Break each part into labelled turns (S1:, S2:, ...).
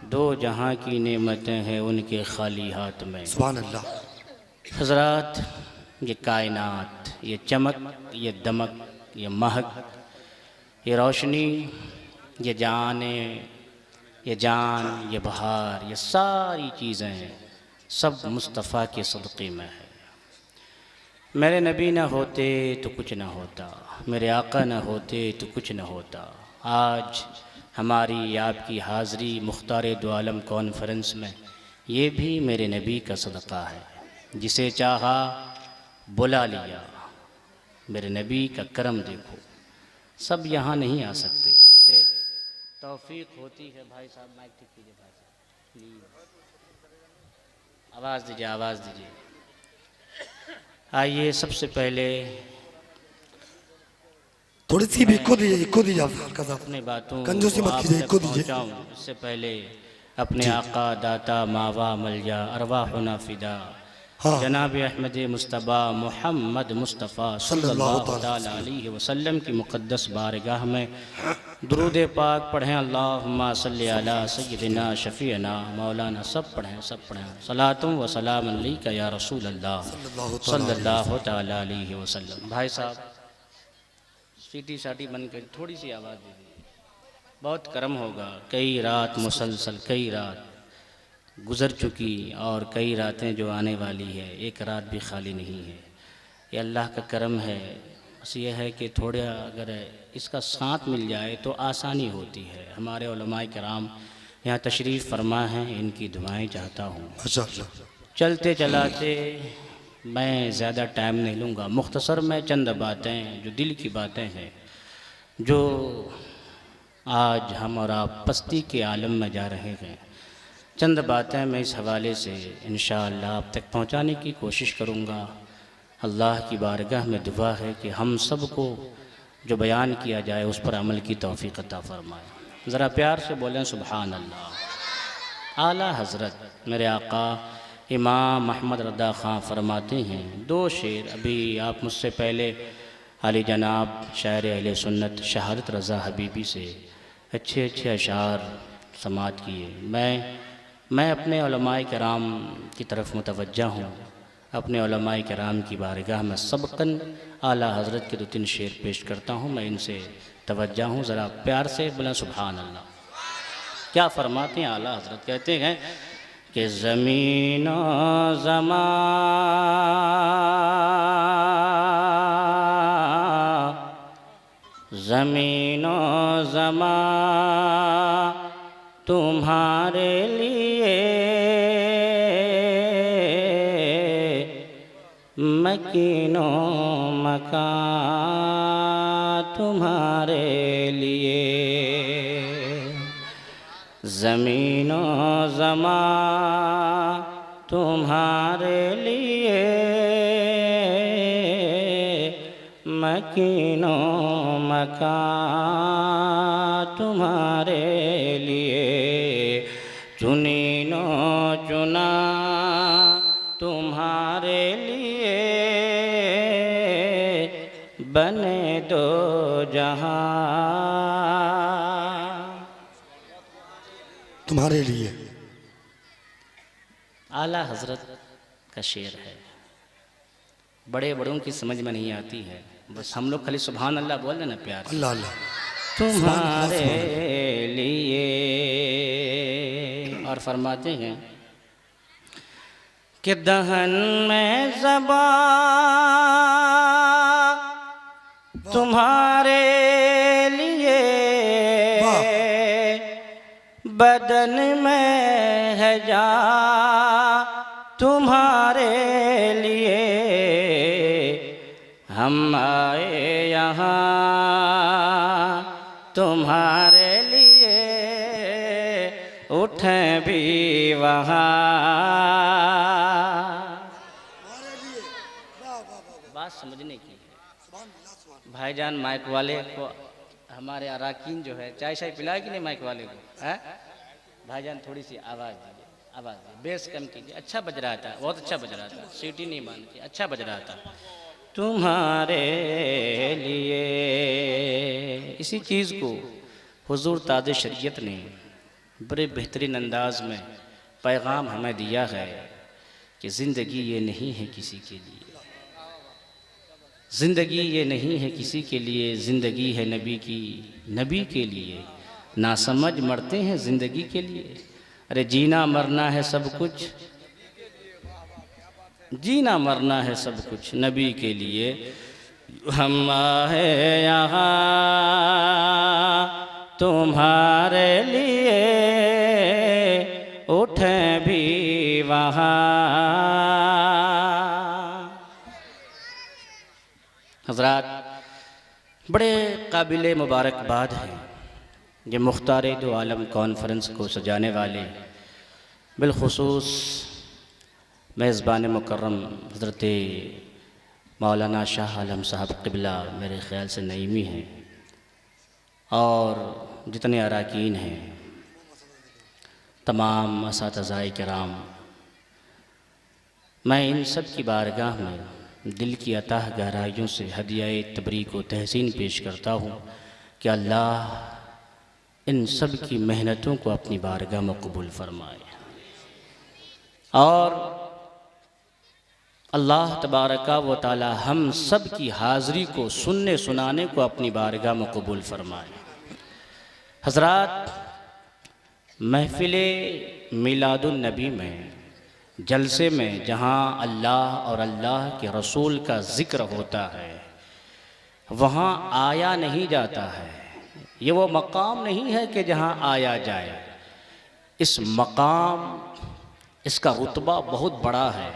S1: दो जहाँ की नेमतें हैं उनके खाली हाथ में।
S2: सुभान अल्लाह।
S1: हज़रात, ये कायनात, ये चमक, ये दमक, ये महक, ये रोशनी, ये ये जान, ये बहार, ये सारी चीज़ें सब मुस्तफ़ा के सदक़े में है। मेरे नबी न होते तो कुछ न होता, मेरे आका न होते तो कुछ न होता। आज हमारी आपकी हाज़री मुख्तार दो आलम कॉन्फ्रेंस में, ये भी मेरे नबी का सदक़ा है। जिसे चाहा बुला लिया, मेरे नबी का करम देखो। सब यहाँ नहीं आ सकते, जिसे तौफ़ीक़ होती है। भाई साहब माइक ठीक कीजिए, भाई साहब प्लीज़, आवाज़ दीजिए, आवाज़ दीजिए। आइए, सबसे पहले
S2: थोड़ी सी भी इको दीजिए आप हल्का सा,
S1: अपनी बातों
S2: कंजूसी
S1: को
S2: मत
S1: आप
S2: कीजिए,
S1: तक
S2: इको दीजिए।
S1: पहुँचाऊँ इससे पहले अपने आका, दाता, मावा, मलजा, अरवाहुना फ़िदा
S2: हाँ।
S1: जनाब अहमद मुस्तफ़ा मोहम्मद मुस्तफ़ा सल्लल्लाहु तआला अलैहि वसल्लम की मुक़द्दस बारगाह में दुरूद पाक पढ़ें। अल्लाहुम्मा सल्लि अला सय्यिदिना शफ़ीअना मौलाना, सब पढ़ें, सब पढ़ें। सलातुम व सलाम अलैका या रसूल अल्लाह सल्लल्लाहु तआला अलैहि वसल्लम। भाई साहब सीटी साटी बंद कर, थोड़ी सी आवाज़ दीजिए, बहुत करम होगा। कई रात मुसलसल, कई रात गुज़र चुकी और कई रातें जो आने वाली है, एक रात भी खाली नहीं है। ये अल्लाह का करम है। बस ये है कि थोड़ा अगर इसका साथ मिल जाए तो आसानी होती है। हमारे उलमाए किराम यहाँ तशरीफ़ फरमा हैं, इनकी दुआएं चाहता हूँ।
S2: माशाअल्लाह।
S1: चलते चलाते मैं ज़्यादा टाइम नहीं लूँगा, मुख्तसर में चंद बातें जो दिल की बातें हैं, जो आज हम और आप पस्ती के आलम में जा रहे हैं, चंद बातें मैं इस हवाले से इंशाअल्लाह आप तक पहुंचाने की कोशिश करूंगा। अल्लाह की बारगाह में दुआ है कि हम सब को जो बयान किया जाए उस पर अमल की तौफ़ीक़ अता फ़रमाए। ज़रा प्यार से बोलें सुभान अल्लाह। आला हज़रत मेरे आका इमाम अहमद रज़ा ख़ां फरमाते हैं, दो शेर अभी आप मुझसे पहले आली जनाब शायर अहले सुन्नत शहादत रज़ा हबीबी से अच्छे अच्छे अशार समात किए। मैं अपने उलमाए किराम की तरफ मुतवज्जा हूँ। अपने उलमाए किराम की बारगाह में सबकन आला हज़रत के दो तीन शेर पेश करता हूँ। मैं इनसे तवज्जा हूँ, ज़रा प्यार से बोलें सुभान अल्लाह। क्या फरमाते हैं आला हज़रत? कहते हैं कि ज़मीन और ज़मान, ज़मीन और ज़मान तुम्हारे लिए, मकीनो मकान तुम्हारे लिए। ज़मीनो ज़मान तुम्हारे लिए, मकीनो मकान तुम्हारे लिए। चुनीनो चुना तुम्हारे लिए, बने दो जहां
S2: तुम्हारे लिए।
S1: आला हज़रत का शेर है, बड़े बड़ों की समझ में नहीं आती है। बस हम लोग खाली सुभान अल्लाह बोल देना प्यार से।
S2: अल्लाह अल्लाह।
S1: तुम्हारे लिए। और फरमाते हैं कि दहन में ज़बान तुम्हारे लिए, बदन में है जान तुम्हारे लिए। हम आए यहाँ तुम्हारे लिए, उठें भी वहाँ। बात समझने की है भाईजान। माइक वाले को, हमारे अराकीन जो है, चाय शाय पिलाए कि नहीं माइक वाले को? है भाईजान, थोड़ी सी आवाज़ दीजिए, आवाज़ दीजिए, बेस कम कीजिए। अच्छा बज रहा था, बहुत अच्छा बज रहा था, सीटी नहीं मानती, अच्छा बज रहा था। तुम्हारे लिए, इसी चीज़ को हुजूर ताज़ शरीयत ने बड़े बेहतरीन अंदाज में पैगाम हमें दिया है कि ज़िंदगी ये नहीं है किसी के लिए, ज़िंदगी ये नहीं है किसी के लिए, ज़िंदगी है नबी की, नबी के लिए। नासमझ मरते हैं ज़िंदगी के लिए। अरे जीना मरना है सब कुछ, जीना मरना है सब कुछ नबी के लिए। हम आए यहाँ तुम्हारे लिए, उठें भी वहाँ। हज़रात, बड़े काबिल मुबारकबाद हैं ये मुख्तार दो आलम कॉन्फ्रेंस को सजाने वाले, बिलखुसूस मेज़बान मुकर्रम हज़रत मौलाना शाह आलम साहब क़िबला, मेरे ख़्याल से नईमी हैं, और जितने अरकान हैं, तमाम असातिज़ाए किराम, मैं इन सब की बारगाह में दिल की अताह गहराइयों से हदियाए तबरीक व तहसीन पेश करता हूँ कि अल्लाह इन सब की मेहनतों को अपनी बारगाह में कबूल फरमाए, और अल्लाह तबारका व ताला हम सब की हाज़री को सुनने सुनाने को अपनी बारगाह में कबूल फरमाए। हज़रात, महफ़िल मिलादुन नबी में, जलसे में, जहाँ अल्लाह और अल्लाह के रसूल का ज़िक्र होता है, वहाँ आया नहीं जाता है। ये वो मकाम नहीं है कि जहाँ आया जाए। इस मकाम, इसका रुतबा बहुत बड़ा है।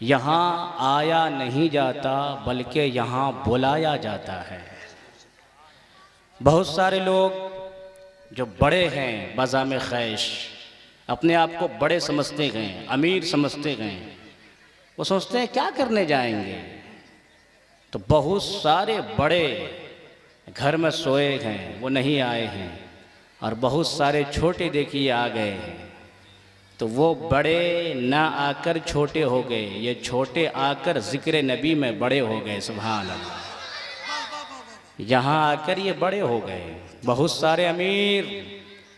S1: यहाँ आया नहीं जाता बल्कि यहाँ बुलाया जाता है। बहुत सारे लोग जो बड़े हैं बज़ाम ख़ैश, अपने आप को बड़े समझते हैं, अमीर समझते हैं, वो सोचते हैं क्या करने जाएंगे। तो बहुत सारे बड़े घर में सोए हैं, वो नहीं आए हैं, और बहुत सारे छोटे देखिए आ गए हैं। तो वो बड़े ना आकर छोटे हो गए, ये छोटे आकर ज़िक्र नबी में बड़े हो गए। सुभान अल्लाह। यहाँ आकर ये बड़े हो गए। बहुत सारे अमीर,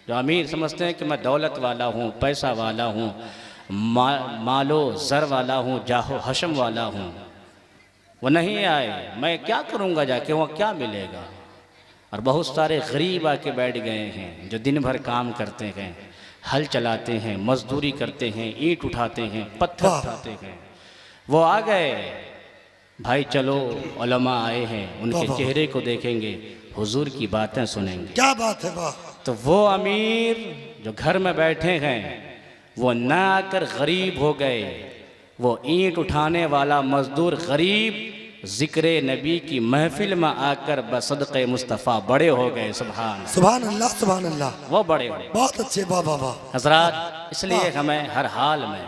S1: जो अमीर समझते हैं कि मैं दौलत वाला हूँ, पैसा वाला हूँ, मालो ज़र वाला हूँ, जाहो हशम वाला हूँ, वो नहीं आए। मैं क्या करूँगा जाके, वहाँ क्या मिलेगा। और बहुत सारे गरीब आके बैठ गए हैं, जो दिन भर काम करते हैं, हल चलाते हैं, मजदूरी करते हैं, ईंट उठाते हैं, पत्थर उठाते हैं। वो आ गए, भाई चलो उलमा आए हैं, उनके चेहरे को देखेंगे, हुजूर की बातें सुनेंगे।
S2: क्या बात है, वाह।
S1: तो वो अमीर जो घर में बैठे हैं, वो ना आकर गरीब हो गए। वो ईंट उठाने वाला मजदूर गरीब ज़िक्र नबी की महफिल में आकर बसदक़े मुस्तफ़ा बड़े हो गए। सुभान
S2: सुभान अल्लाह, सुभान अल्लाह।
S1: वो बड़े हो।
S2: बहुत अच्छे, वाह वाह वाह।
S1: हज़रात, इसलिए हमें हर हाल में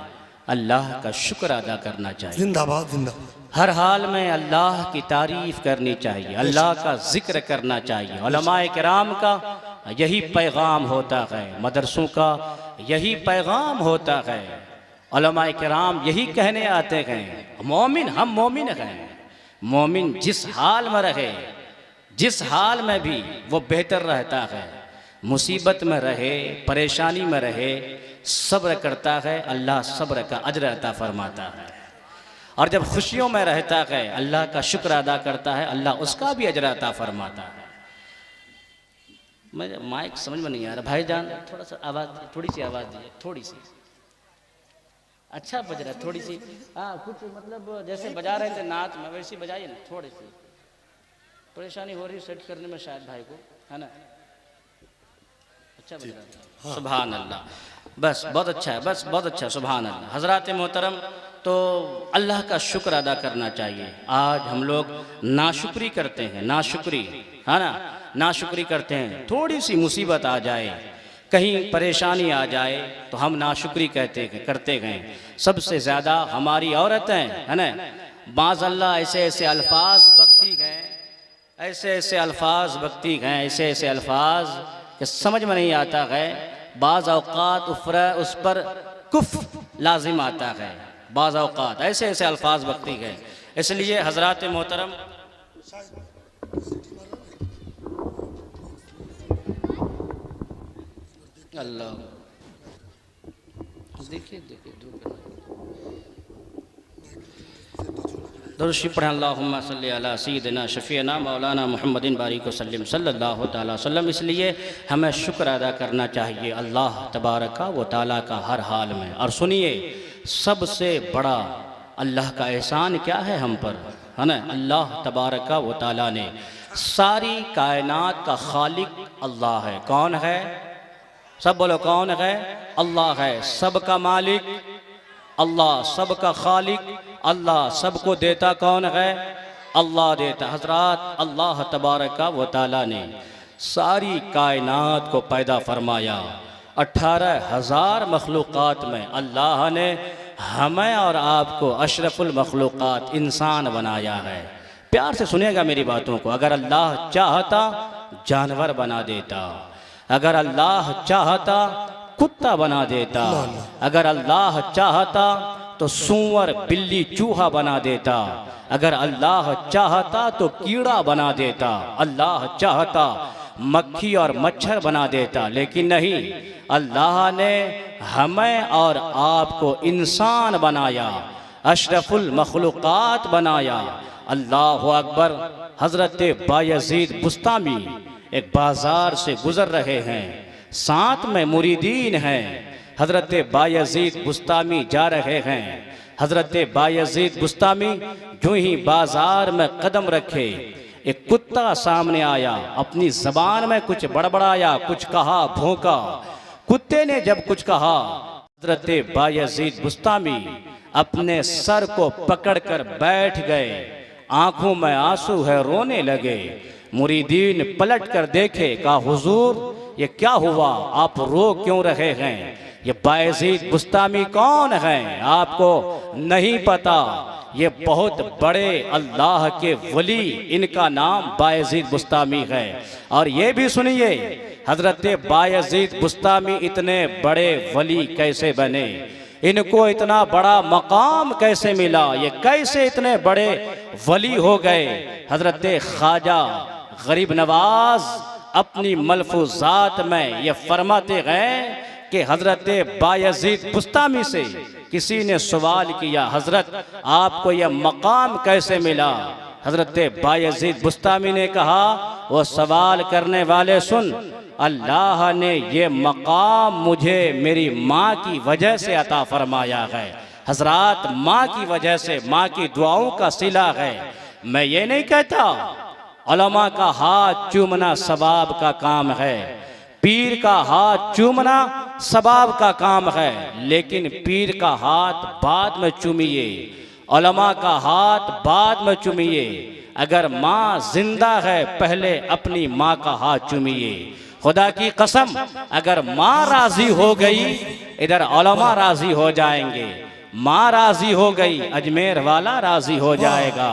S1: अल्लाह का शुक्र अदा करना चाहिए।
S2: जिंदाबाद, जिंदाबाद।
S1: हर हाल में अल्लाह की तारीफ़ करनी चाहिए, अल्लाह का ज़िक्र करना चाहिए। उलमाए किराम का यही पैगाम होता है, मदरसों का यही पैगाम होता है। उलमाए किराम यही कहने आते हैं, मोमिन हम मोमिन हैं। मोमिन जिस हाल में रहे, जिस हाल में भी वो बेहतर रहता है। मुसीबत में रहे, परेशानी में रहे, सब्र करता है, अल्लाह सब्र का अजर अता फरमाता है। और जब खुशियों में रहता है, अल्लाह का शुक्र अदा करता है, अल्लाह उसका भी अजर अता फरमाता है। मैं माइक समझ में नहीं आ रहा भाईजान, थोड़ा सा आवाज़, थोड़ी सी आवाज़ दीजिए, थोड़ी सी। अच्छा बज रहा है, थोड़ी सी। हाँ, कुछ मतलब जैसे बजा रहे थे नाच में, वैसे बजाइए ना। थोड़ी सी परेशानी हो रही है सेट करने में शायद भाई को, है ना। अच्छा बज रहा है। सुभान अल्लाह, बस बहुत अच्छा है, बस बहुत अच्छा, सुभान अल्लाह। हज़रात मोहतरम, तो अल्लाह का शुक्र अदा करना चाहिए। आज हम लोग नाशुक्री करते हैं, नाशुक्री, है ना, नाशुक्री करते हैं। थोड़ी सी मुसीबत आ जाए, कहीं परेशानी आ जाए, तो हम नाशुक्री करते हैं। सबसे ज़्यादा हमारी औरतें, है ना, माज़अल्लाह ऐसे ऐसे अल्फाज बकती हैं, ऐसे ऐसे अल्फाज बकती हैं, ऐसे ऐसे अल्फाज कि समझ में नहीं आता है। बाज़ औक़ात उस पर कुफ़्र लाजिम आता है, बाज़ औक़ात ऐसे ऐसे अल्फाज बकती हैं। इसलिए हज़रात मोहतरम, अल्लाह देखिए देखिए दुरूद पढ़ें अल्लाहुम्मा सल्ली अला सय्यिदिना शफ़ीना मौलाना मुहम्मदिन बारिक वसल्लम सल्लल्लाहु तआला वसल्लम। इसलिए हमें शुक्र अदा करना चाहिए अल्लाह तबारक व तआला का हर हाल में। और सुनिए, सबसे बड़ा अल्लाह का एहसान क्या है हम पर, है ना? अल्लाह तबारक व तआला ने सारी कायनात का खालिक अल्लाह है। कौन है? सब बोलो कौन है? अल्लाह है। सबका मालिक अल्लाह, सबका खालिक अल्लाह, सबको देता कौन है? अल्लाह देता। हजरात, अल्लाह तबारक व तआला ने सारी कायनात को पैदा फरमाया। 18,000 मखलूक़ात में अल्लाह ने हमें और आपको अशरफुल मखलूक़ात इंसान बनाया है। प्यार से सुनिएगा मेरी बातों को। अगर अल्लाह चाहता जानवर बना देता, अगर अल्लाह चाहता कुत्ता बना देता, अगर अल्लाह चाहता तो सूअर बिल्ली चूहा बना देता, अगर अल्लाह चाहता तो कीड़ा बना देता, अल्लाह चाहता मक्खी और मच्छर बना देता। लेकिन नहीं, अल्लाह ने हमें और आपको इंसान बनाया, अशरफुल मखलूक़ात बनाया। अल्लाह अकबर। हज़रत बायज़ीद बुस्तामी एक बाज़ार से गुज़र रहे हैं, साथ में मुरीदीन हैं। हज़रत बायज़ीद बुस्तामी जा रहे हैं। हज़रत बायज़ीद बुस्तामी जो ही बाज़ार में कदम रखे, एक कुत्ता सामने आया, अपनी ज़बान में कुछ बड़बड़ाया, कुछ कहा, भौंका। कुत्ते ने जब कुछ कहा, हज़रत बायज़ीद बुस्तामी अपने सर को पकड़कर बैठ गए, आंखों में आंसू है, रोने लगे। मुरीदीन पलट कर देखे, कहा हुजूर ये क्या हुआ, आप रो क्यों रहे हैं? ये बायज़ीद बुस्तामी कौन हैं? आपको नहीं पता, ये बहुत बड़े अल्लाह के वली, इनका नाम बायज़ीद बुस्तामी है। और ये भी सुनिए, हज़रत बायज़ीद बुस्तामी इतने बड़े वली कैसे बने, इनको इतना बड़ा मकाम कैसे मिला, ये कैसे इतने बड़े वली हो गए? हज़रत ख्वाजा गरीब नवाज अपनी मलफूजात में ये फरमाते गए कि हज़रत बायज़ीद बुस्तामी से किसी ने सवाल किया, हज़रत आपको यह मकाम कैसे मिला? हज़रत बायज़ीद बुस्तामी ने कहा, वो सवाल करने वाले सुन, अल्लाह ने ये मकाम मुझे मेरी माँ की वजह से अता फरमाया है। हज़रात, माँ की वजह से, माँ की दुआओं का सिला है। मैं ये नहीं कहता उलमा का हाथ चूमना सवाब का काम है, पीर का हाथ चूमना सवाब का काम है, लेकिन पीर का हाथ बाद में चूमिए, उलमा का हाथ बाद में चूमिए। अगर माँ जिंदा है, पहले अपनी माँ का हाथ चूमिए। खुदा की कसम, अगर माँ राजी हो गई, इधर उलमा राजी हो जाएंगे। माँ राजी हो गई, अजमेर वाला राजी हो जाएगा।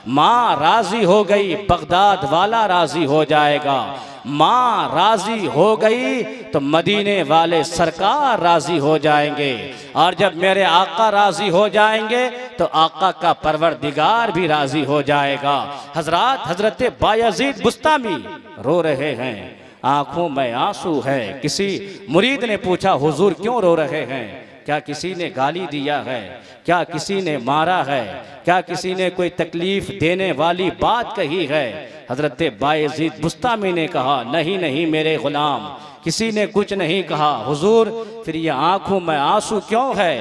S1: माँ राजी हो गई, बगदाद वाला राजी हो जाएगा। माँ राजी हो गई तो मदीने वाले सरकार राजी हो जाएंगे। और जब मेरे आका राजी हो जाएंगे तो आका का परवरदिगार भी राजी हो जाएगा। हजरात, हजरत बायज़ीद बुस्तामी रो रहे हैं, आंखों में आंसू है। किसी मुरीद ने पूछा, हुजूर क्यों रो रहे हैं? क्या किसी ने गाली दिया है? क्या किसी ने मारा है? क्या किसी ने कोई तकलीफ देने वाली बात कही है? हज़रत बायज़ीद बुस्तामी ने कहा, नहीं नहीं मेरे गुलाम, किसी ने कुछ नहीं कहा। हुजूर, फिर ये आंखों में आंसू क्यों है?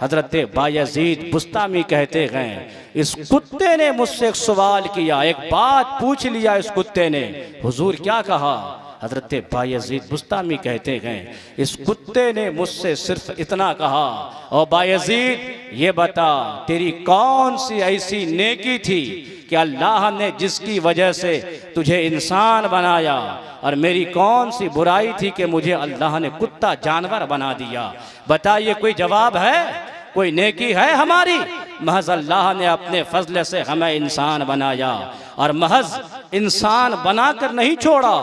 S1: हज़रत बायज़ीद बुस्तामी कहते हैं, इस कुत्ते ने मुझसे एक सवाल किया, एक बात पूछ लिया इस कुत्ते ने। हुजूर क्या कहा? हज़रत बायज़ीद बुस्तामी कहते हैं, इस कुत्ते ने मुझसे सिर्फ इतना कहा, ओ बायज़ीद ये बता, तेरी कौन सी ऐसी नेकी थी कि अल्लाह ने जिसकी वजह से तुझे इंसान बनाया, और मेरी कौन सी बुराई थी कि मुझे अल्लाह ने कुत्ता जानवर बना दिया? बताइए, कोई जवाब है? कोई नेकी है हमारी? महज अल्लाह ने अपने फजल से हमें इंसान बनाया, और महज इंसान बनाकर नहीं छोड़ा,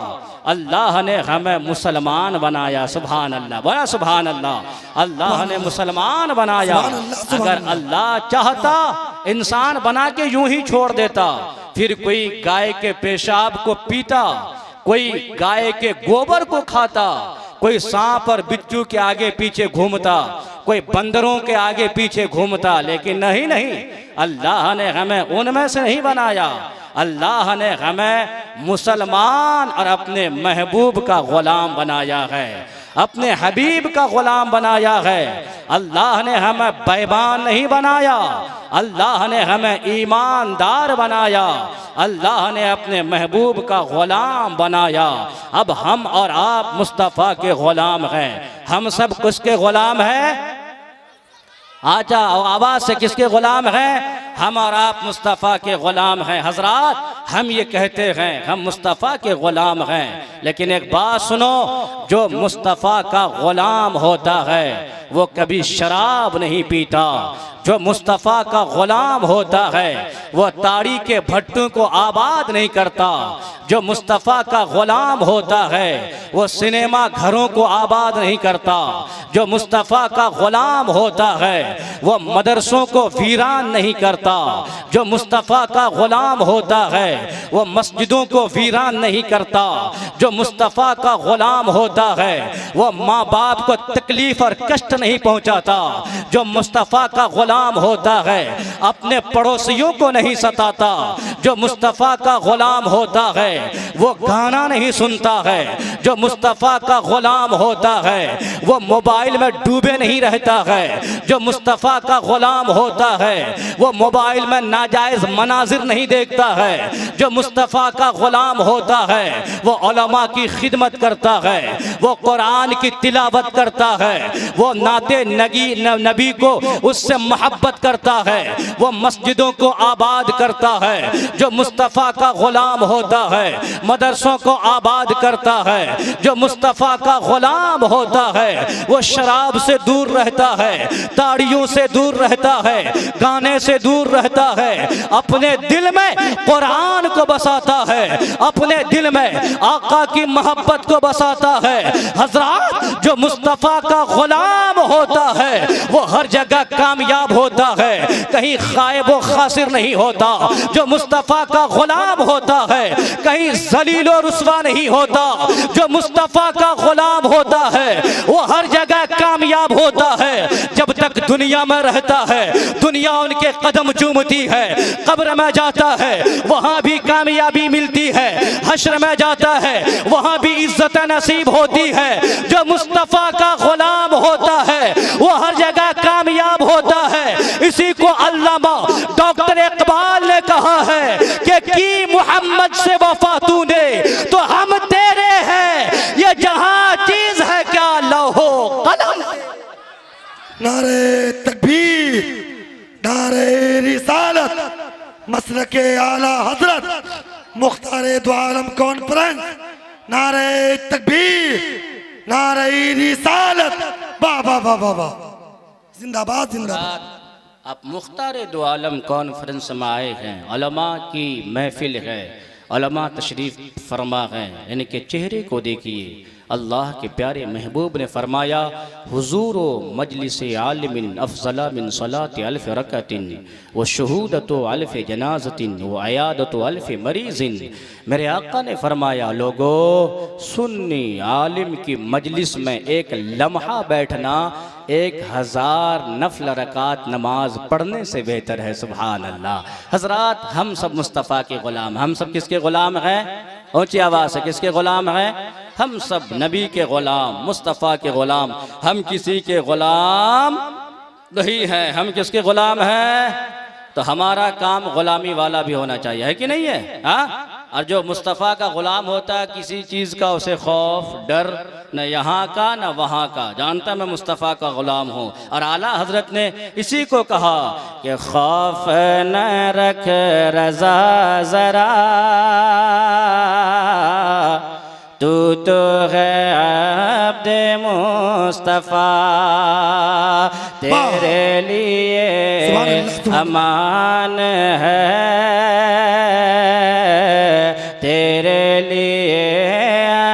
S1: अल्लाह ने हमें मुसलमान बनाया। सुभान अल्लाह, बड़ा सुभान अल्लाह। अल्लाह ने मुसलमान बनाया। अगर अल्लाह चाहता इंसान बना के यूं ही छोड़ देता, फिर कोई गाय के पेशाब को पीता, कोई गाय के गोबर को खाता, कोई सांप और बिच्छू के आगे पीछे घूमता, कोई बंदरों के आगे पीछे घूमता, लेकिन नहीं नहीं, अल्लाह ने हमें उनमें से नहीं बनाया। अल्लाह ने हमें मुसलमान और अपने महबूब का गुलाम बनाया है, अपने हबीब का गुलाम बनाया है। अल्लाह ने हमें बैबान नहीं बनाया, अल्लाह ने हमें ईमानदार बनाया, अल्लाह ने अपने महबूब का गुलाम बनाया। अब हम और आप मुस्तफ़ा के गुलाम हैं। हम सब किसके गुलाम हैं? आजा आवाज़ से किसके गुलाम हैं? हम और आप मुस्तफ़ा के ग़ुलाम हैं। हज़रात, हम ये कहते हैं हम मुस्तफ़ा के ग़ुलाम हैं, लेकिन एक बात सुनो, जो मुस्तफ़ा का ग़ुलाम होता है वो कभी शराब नहीं पीता। जो मुस्तफ़ा का ग़ुलाम होता है वो ताड़ी के भट्टों को आबाद नहीं करता। जो मुस्तफ़ा का ग़ुलाम होता है वो सिनेमा घरों को आबाद नहीं करता। जो मुस्तफ़ा का ग़ुलाम होता है वो मदरसों को वीरान नहीं करता। जो मुस्तफ़ा का ग़ुलाम होता है वो मस्जिदों को वीरान नहीं करता। जो मुस्तफ़ा का ग़ुलाम होता है वो माँ बाप को तकलीफ़ और कष्ट नहीं पहुँचाता। जो मुस्तफ़ा का ग़ुलाम होता है अपने पड़ोसियों को नहीं सताता। जो मुस्तफ़ा का ग़ुलाम होता है वो गाना नहीं सुनता है। जो मुस्तफ़ा का ग़ुलाम होता है वो मोबाइल में डूबे नहीं रहता है। जो मुस्तफ़ा का ग़ुलाम होता है वो मोबाइल में नाजायज़ मनाजिर नहीं देखता है। जो मुस्तफ़ा का ग़ुलाम होता है वो उलमा की खिदमत करता है, वो कुरान की तिलावत करता है, वो नाते नबी को उससे मोहब्बत करता है, वो मस्जिदों को आबाद करता है। जो मुस्तफ़ा का ग़ुलाम होता है मदरसों को आबाद करता है। जो मुस्तफ़ा का ग़ुलाम होता है वो शराब से दूर रहता है, ताड़ियों से दूर रहता है, गाने से दूर रहता है। अपने दिल में कुरान को बसाता है, अपने दिल में आका की मोहब्बत को बसाता है। हज़रात, जो मुस्तफ़ा का ग़ुलाम होता है वो हर जगह कामयाब होता है, कहीं खायब व खासिर नहीं होता। जो मुस्तफ़ा का ग़ुलाम होता है कहीं ज़लील और रुस्वा नहीं होता। जो मुस्तफ़ा का ग़ुलाम होता है वो हर जगह कामयाब होता है। जब तक दुनिया में रहता है दुनिया उनके कदम चूमती है। कब्र में जाता है वहाँ भी कामयाबी मिलती है, हश्र में जाता है वहाँ भी इज्जत नसीब होती है। जो मुस्तफ़ा का ग़ुलाम होता है वो हर जगह कामयाब होता है। इसी को अल्लामा डॉक्टर इकबाल ने कहा है कि मोहम्मद से वफा तूने तो हम तेरे हैं, ये जहां चीज है क्या लौहो कलम।
S2: नारे तकबीर, नारे रिसालत, मसलके आला हजरत, मुख्तारे दो आलम कॉन्फ्रेंस। नारे तकबीर, नारे रिसालत, बाबा बाबा बाबा, जिंदाबाद जिंदाबाद।
S1: आप मुख्तारे दो आलम कॉन्फ्रेंस में आए हैं, उलमा की महफिल है, उलमा तशरीफ़ फरमा है, इनके चेहरे को देखिए। अल्लाह के प्यारे महबूब ने फरमाया, हुजूर मजलिस आलिमिन अफज़ला मिन सलाति अल्फ रकअतिन व शहूदत अल्फ जनाज़तिन व अयादत अल्फ मरीज़िन। मेरे आका ने फरमाया, लोगो सुन्नी आलिम की मजलिस में एक लम्हा बैठना 1000 नफल रकात नमाज पढ़ने से बेहतर है। सुभान अल्लाह। हज़रात, हम सब मुस्तफ़ा के ग़ुलाम, हम सब किसके ग़ुलाम हैं? ऊँची आवाज़ से, किसके ग़ुलाम हैं? हम सब नबी के ग़ुलाम, मुस्तफ़ा के ग़ुलाम। हम किसी के ग़ुलाम नहीं हैं। हम किसके ग़ुलाम हैं? तो हमारा काम ग़ुलामी वाला भी होना चाहिए, है कि नहीं है? हाँ। और जो मुस्तफ़ा का ग़ुलाम होता है किसी चीज़ का उसे खौफ डर न यहाँ का न वहाँ का, जानता मैं मुस्तफ़ा का ग़ुलाम हूँ। और आला हज़रत ने इसी को कहा कि खौफ न रख रज़ा ज़रा, तू तो है अब्दे मुस्तफ़ा, तेरे लिए अमान है, तेरे लिए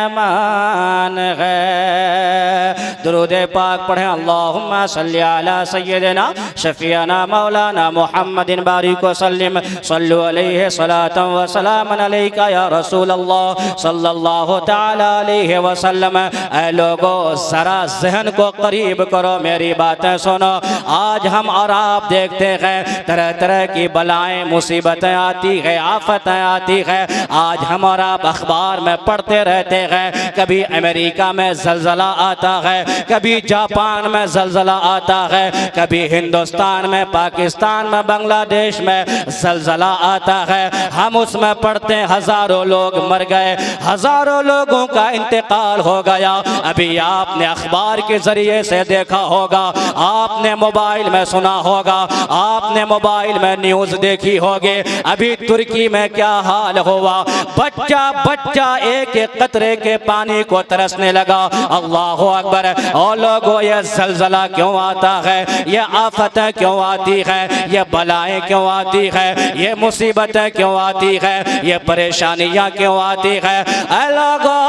S1: अमान है। दुरूद पाक पढ़ें। अल्लाहुम्मा सल्ली अला सय्यिदिना शफीअना मौलाना मुहम्मदिन बारिक व सल्लिम सल्लु अलैहि सलातन व सलामन अलैका या रसूल अल्लाह सल्लल्लाहु तआला अलैहि व सल्लम। ऐ लोगों, ज़रा ज़हन को करीब करो, मेरी बातें सुनो। आज हम और आप देखते हैं तरह तरह की बलाएं मुसीबतें आती है, आफतें आती है। आज हम और आप अखबार में पढ़ते रहते हैं, कभी अमेरिका में ज़लज़ला आता है, कभी जापान में ज़लज़ला आता है, कभी हिंदुस्तान में, पाकिस्तान में, बांग्लादेश में ज़लज़ला आता है। हम उसमें पढ़ते हैं हज़ारों लोग मर गए, हज़ारों लोगों का इंतकाल हो गया। अभी आपने अखबार के ज़रिए से देखा होगा, आपने मोबाइल में सुना होगा, आपने मोबाइल में न्यूज़ देखी होगी। अभी तुर्की में क्या हाल हुआ, बच्चा बच्चा एक एक कतरे के पानी को तरसने लगा। अल्लाह अकबर। और लोगों, ये ज़लज़ला क्यों आता है, ये आफतें क्यों आती है, ये बलाएं क्यों आती है, ये मुसीबतें क्यों आती है, ये परेशानियां क्यों आती है। ऐ लोगों,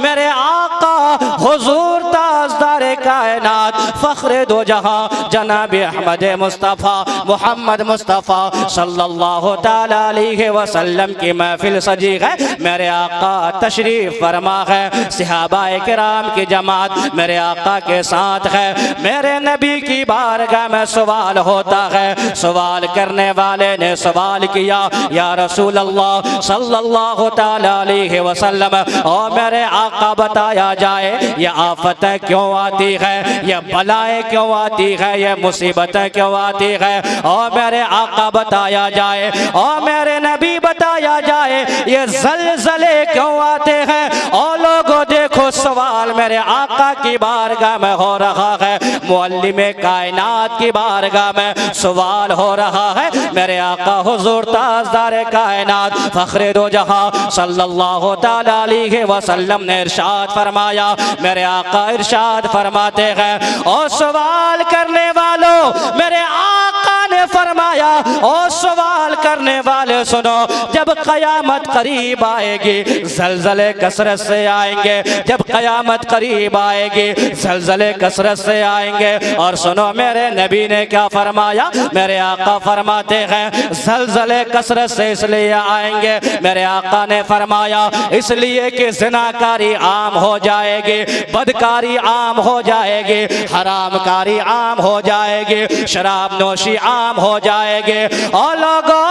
S1: मेरे आका हुजूर ताजदारे कायनात फ़ख्रे दो जहां जनाब अहमद मुस्तफ़ा मोहम्मद मुस्तफ़ा सल्लल्लाहु ताला अलैहि वसल्लम की महफिल सजी है। मेरे आका तशरीफ़ फरमा है, सहाबाए किराम की जमात मेरे आका के साथ है। मेरे नबी की बारगाह में सवाल होता है। सवाल करने वाले ने सवाल किया, या रसूल अल्लाह सल्लल्लाहु ताला अलैहि वसल्लम, और मेरे आका बताया जाए ये आफतें क्यों आती है, ये बलाएं क्यों आती है, ये मुसीबतें क्यों आती है। और मेरे आका बताया जाए, और मेरे नबी बताया जाए ये ज़लज़ले क्यों आते हैं। और लोगों देखो, सवाल मेरे आका की बारगाह में हो रहा है, मुअल्लिमे कायनात की बारगाह में सवाल हो रहा है। मेरे आका हुजूर ताजदारे कायनात फ़ख्रे दो जहां सल्लल्लाहु ताला अलैहि वसल्लम ने इरशाद फरमाया। मेरे आका इरशाद फरमाते हैं, और सवाल करने वालों, मेरे आका ने फरमाया, और सवाल करने वाले सुनो, जब क़यामत करीब आएगी ज़लज़ले कसरत से आएंगे, जब क़यामत करीब आएगी ज़लज़ले कसरत से आएंगे। और सुनो मेरे नबी ने क्या फरमाया। मेरे आका फरमाते हैं ज़लज़ले कसरत से इसलिए आएंगे, मेरे आका ने फरमाया इसलिए कि ज़िनाकारी आम हो जाएगी, बदकारी आम हो जाएगी, हरामकारी आम हो जाएगी, शराब नोशी आम हो जाएगी। और लोगों,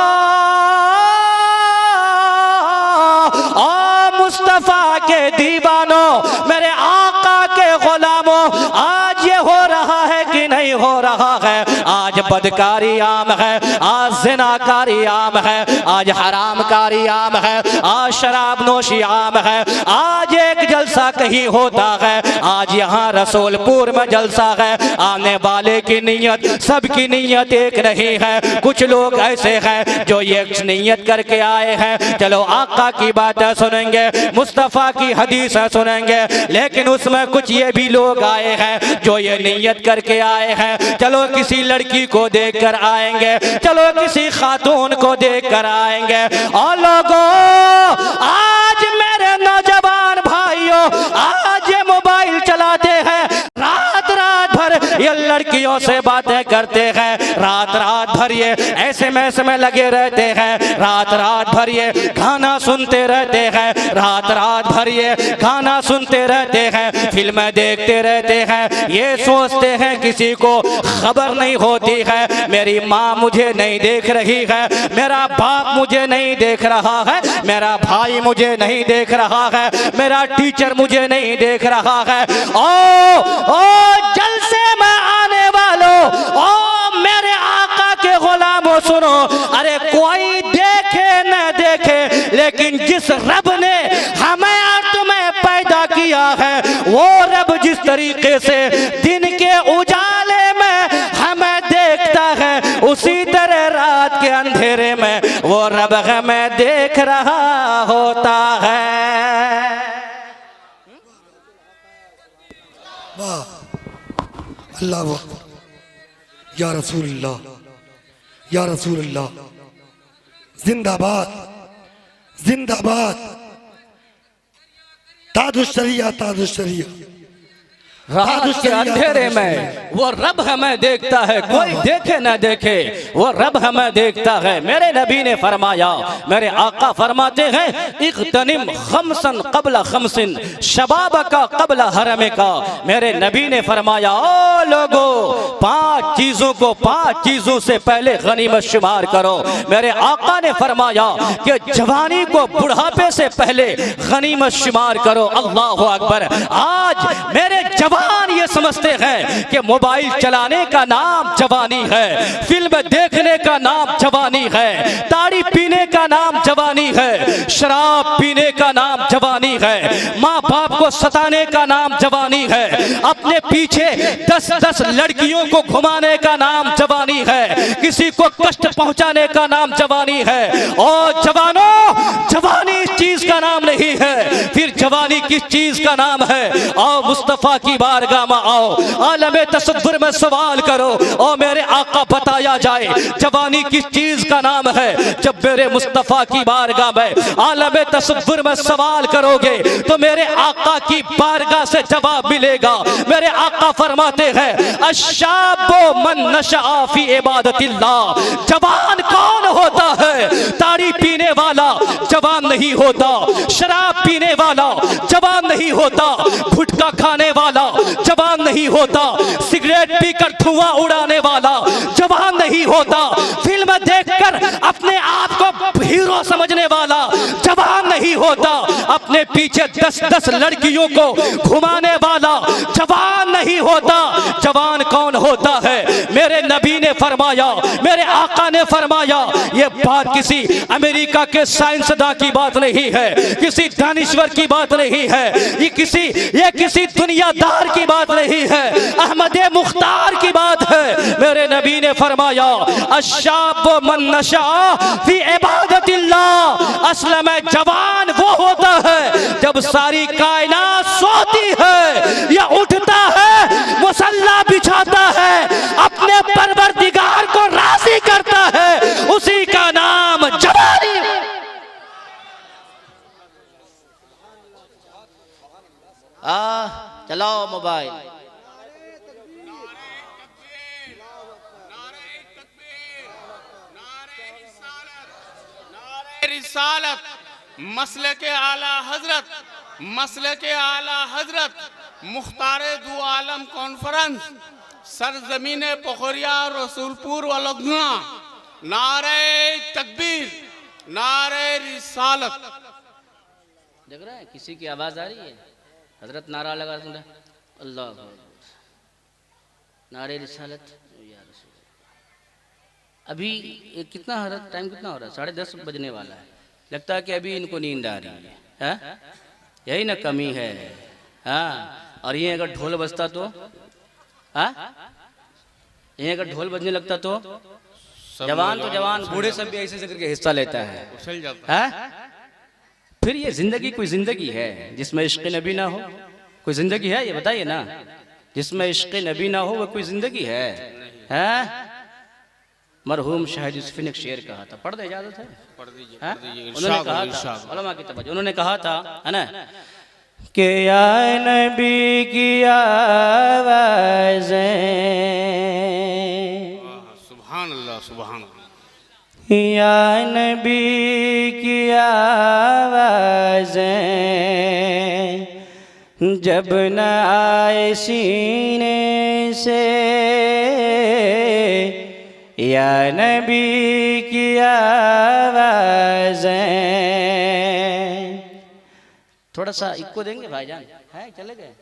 S1: मुस्तफ़ा के दीवानों, मेरे आका के गुलामों, आज ये हो रहा है कि नहीं हो रहा है। आज बदकारी आम है, आज ज़िनाकारी आम है, आज हरामकारी आम है, आज शराब नोशी आम है। आज एक जलसा कहीं होता है, आज यहाँ रसूलपुर में जलसा है, आने वाले की नीयत, सबकी नीयत एक नहीं है। कुछ लोग ऐसे हैं जो ये नीयत करके आए हैं, चलो आका की बातें सुनेंगे, मुस्तफ़ा की हदीसें सुनेंगे, लेकिन उसमें कुछ ये भी लोग आए हैं जो ये नीयत करके आए हैं, चलो किसी लड़की को देखकर आएंगे, चलो किसी खातून को देखकर आएंगे। और लोगों, आज मेरे नौजवान भाइयों, आज ये मोबाइल चलाते हैं, रात रात भर ये लड़कियों से बातें करते हैं, रात रात भर ये SMS में लगे रहते हैं, रात रात भर ये गाना सुनते रहते हैं, रात रात भर ये गाना सुनते रहते हैं, फिल्में देखते रहते हैं। ये सोचते हैं किसी को खबर नहीं होती है, मेरी माँ मुझे नहीं देख रही है, मेरा बाप मुझे नहीं देख रहा है, मेरा भाई मुझे नहीं देख रहा है, मेरा टीचर मुझे नहीं देख रहा है। ओ जलसे में आने वालों, ओ मेरे आका के गुलामों सुनो, अरे कोई देखे न देखे, लेकिन जिस रब ने हमें और तुम्हें पैदा किया है, वो रब जिस तरीके से दिन के उजाले में हमें देखता है, उसी तरह रात के अंधेरे में वो रब हमें देख रहा होता है।
S2: वाह, अल्लाह वाह, या रसूलल्लाह, या रसूलल्लाह, जिंदाबाद जिंदाबाद। तादुशरिया तादुशरिया
S1: रात के अंधेरे में वो रब हमें देखता है, कोई देखे न देखे वो रब हमें देखता है। मेरे नबी ने फरमाया, मेरे आका फरमाते हैं, इग़्तनिम खमसन क़ब्ल खमसिन शबाब का क़ब्ल हरम का। मेरे नबी ने फरमाया, ओ लोगो, 5 चीज़ों को 5 चीज़ों से पहले गनीमत शुमार करो। मेरे आका ने फरमाया कि जवानी को बुढ़ापे से पहले गनीमत शुमार करो। अल्लाह अकबर। आज मेरे जवान ये समझते हैं कि मोबाइल चलाने का नाम जवानी है, फिल्म देखने का नाम जवानी है, ताड़ी पीने का नाम जवानी है, शराब पीने का नाम जवानी है, माँ बाप को सताने का नाम जवानी है, अपने पीछे 10-10 लड़कियों को घुमाने का नाम जवानी है, किसी को कष्ट पहुंचाने का नाम जवानी है। और जवानों, जवानी इस चीज का नाम नहीं है, फिर जवानी किस चीज का नाम है? आओ मुस्तफा की बारगाह में आओ, आलमे तसव्वुर में सवाल करो और मेरे आका बताया जाए जवानी किस चीज का नाम है। जब मेरे मुस्तफा की बारगाह में आलमे तसव्वुर में सवाल करोगे तो मेरे आका की बारगाह से जवाब मिलेगा। मेरे आका फरमाते हैं, अश्शाबो मन नशअ फी इबादतिल्लाह। जवान कौन होता है? ताड़ी पीने वाला जवान नहीं होता, शराब पीने वाला जवान नहीं होता, गुटखा खाने वाला जवान नहीं होता, सिगरेट पीकर धुआं उड़ाने वाला जवान नहीं होता, फिल्म देखकर अपने आप को हीरो समझने वाला जवान नहीं होता, अपने पीछे 10-10 लड़कियों को घुमाने वाला जवान नहीं होता। जवान कौन होता है? मेरे नबी ने फरमाया, मेरे आका ने फरमाया, ये बात किसी अमेरिका के साइंसदान की बात नहीं है, किसी दानिश्वर की बात नहीं है, ये किसी दुनियादार की बात नहीं है, अहमद मुख्तार की बात है। मेरे नबी ने फरमाया, अश्शाब मन नशअ फी इबादतिल्लाह। असल में जवान वो होता है जब सारी कायनात सोती है या उठता है, मुसल्ला बिछाता है, अपने परवरदिगार को राजी करता है, उसी का नाम जवानी। चलाओ मोबाइल।
S3: रिसालत, मसले के आला हजरत, मसले के आला हजरत, मुख्तारे दो आलम कॉन्फ्रेंस, सरजमीन पोखरिया रसूलपुर वलगना, नारे तकबीर, नारे रिसालत।
S1: देख रहे हैं किसी की आवाज आ रही है? हजरत नारा लगा रहे हैं, अल्लाह नारे रिसालत या रसूल। अभी कितना हजरत टाइम कितना हो रहा है? 10:30 बजने वाला है। लगता है कि अभी इनको नींद आ रही है, यही ना कमी है। हाँ, और ये अगर ढोल बजता तो, ये अगर ढोल बजने लगता तो जवान तो जवान, बूढ़े सब भी ऐसे करके हिस्सा लेता है। फिर ये जिंदगी कोई जिंदगी है जिसमें इश्क़ नबी ना हो? कोई जिंदगी है? ये बताइए ना, जिसमें इश्क़ नबी ना हो वो कोई जिंदगी है? मरहूम शाहिद यूसुफ़ी ने एक शेर कहा था, पढ़ दे, इजाजत है? पढ़ दीजिए। उन्होंने कहा था, उलमा की तवज्जो, उन्होंने कहा था, है ना, कि या नबी की आवाज़ें,
S3: सुभान अल्लाह, सुभान अल्लाह,
S1: या नबी की आवाज़ें जब न आए सीने से, या नबी की आवाज़ें। थोड़ा सा इक्को देंगे भाईजान? है, चले गए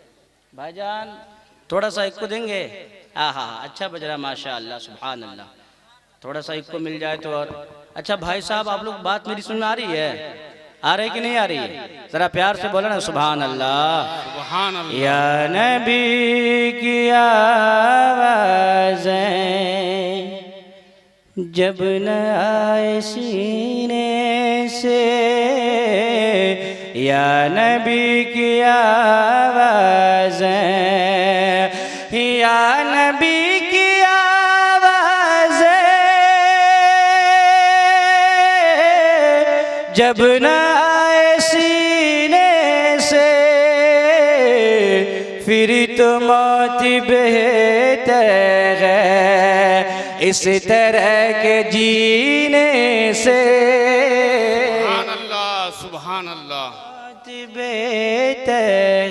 S1: भाईजान? थोड़ा सा इक्को देंगे? आहा, अच्छा बज रहा, माशा अल्लाह, सुभान अल्लाह। थोड़ा सा इक्को मिल जाए तो। और अच्छा भाई साहब, आप लोग बात मेरी सुन में आ रही है? आ रही कि नहीं आ रही है? जरा प्यार से बोला ना, सुभान अल्लाह,
S3: सुभान अल्लाह।
S1: या नबी की आवाज़ें जब न आए सीने से, या नबी की आवाज़ें, या नबी की जब न आए सीने से, फिर तो मौत बेहतर है इस तरह के जीने से।
S3: सुभान अल्लाह
S1: मौत बेहतर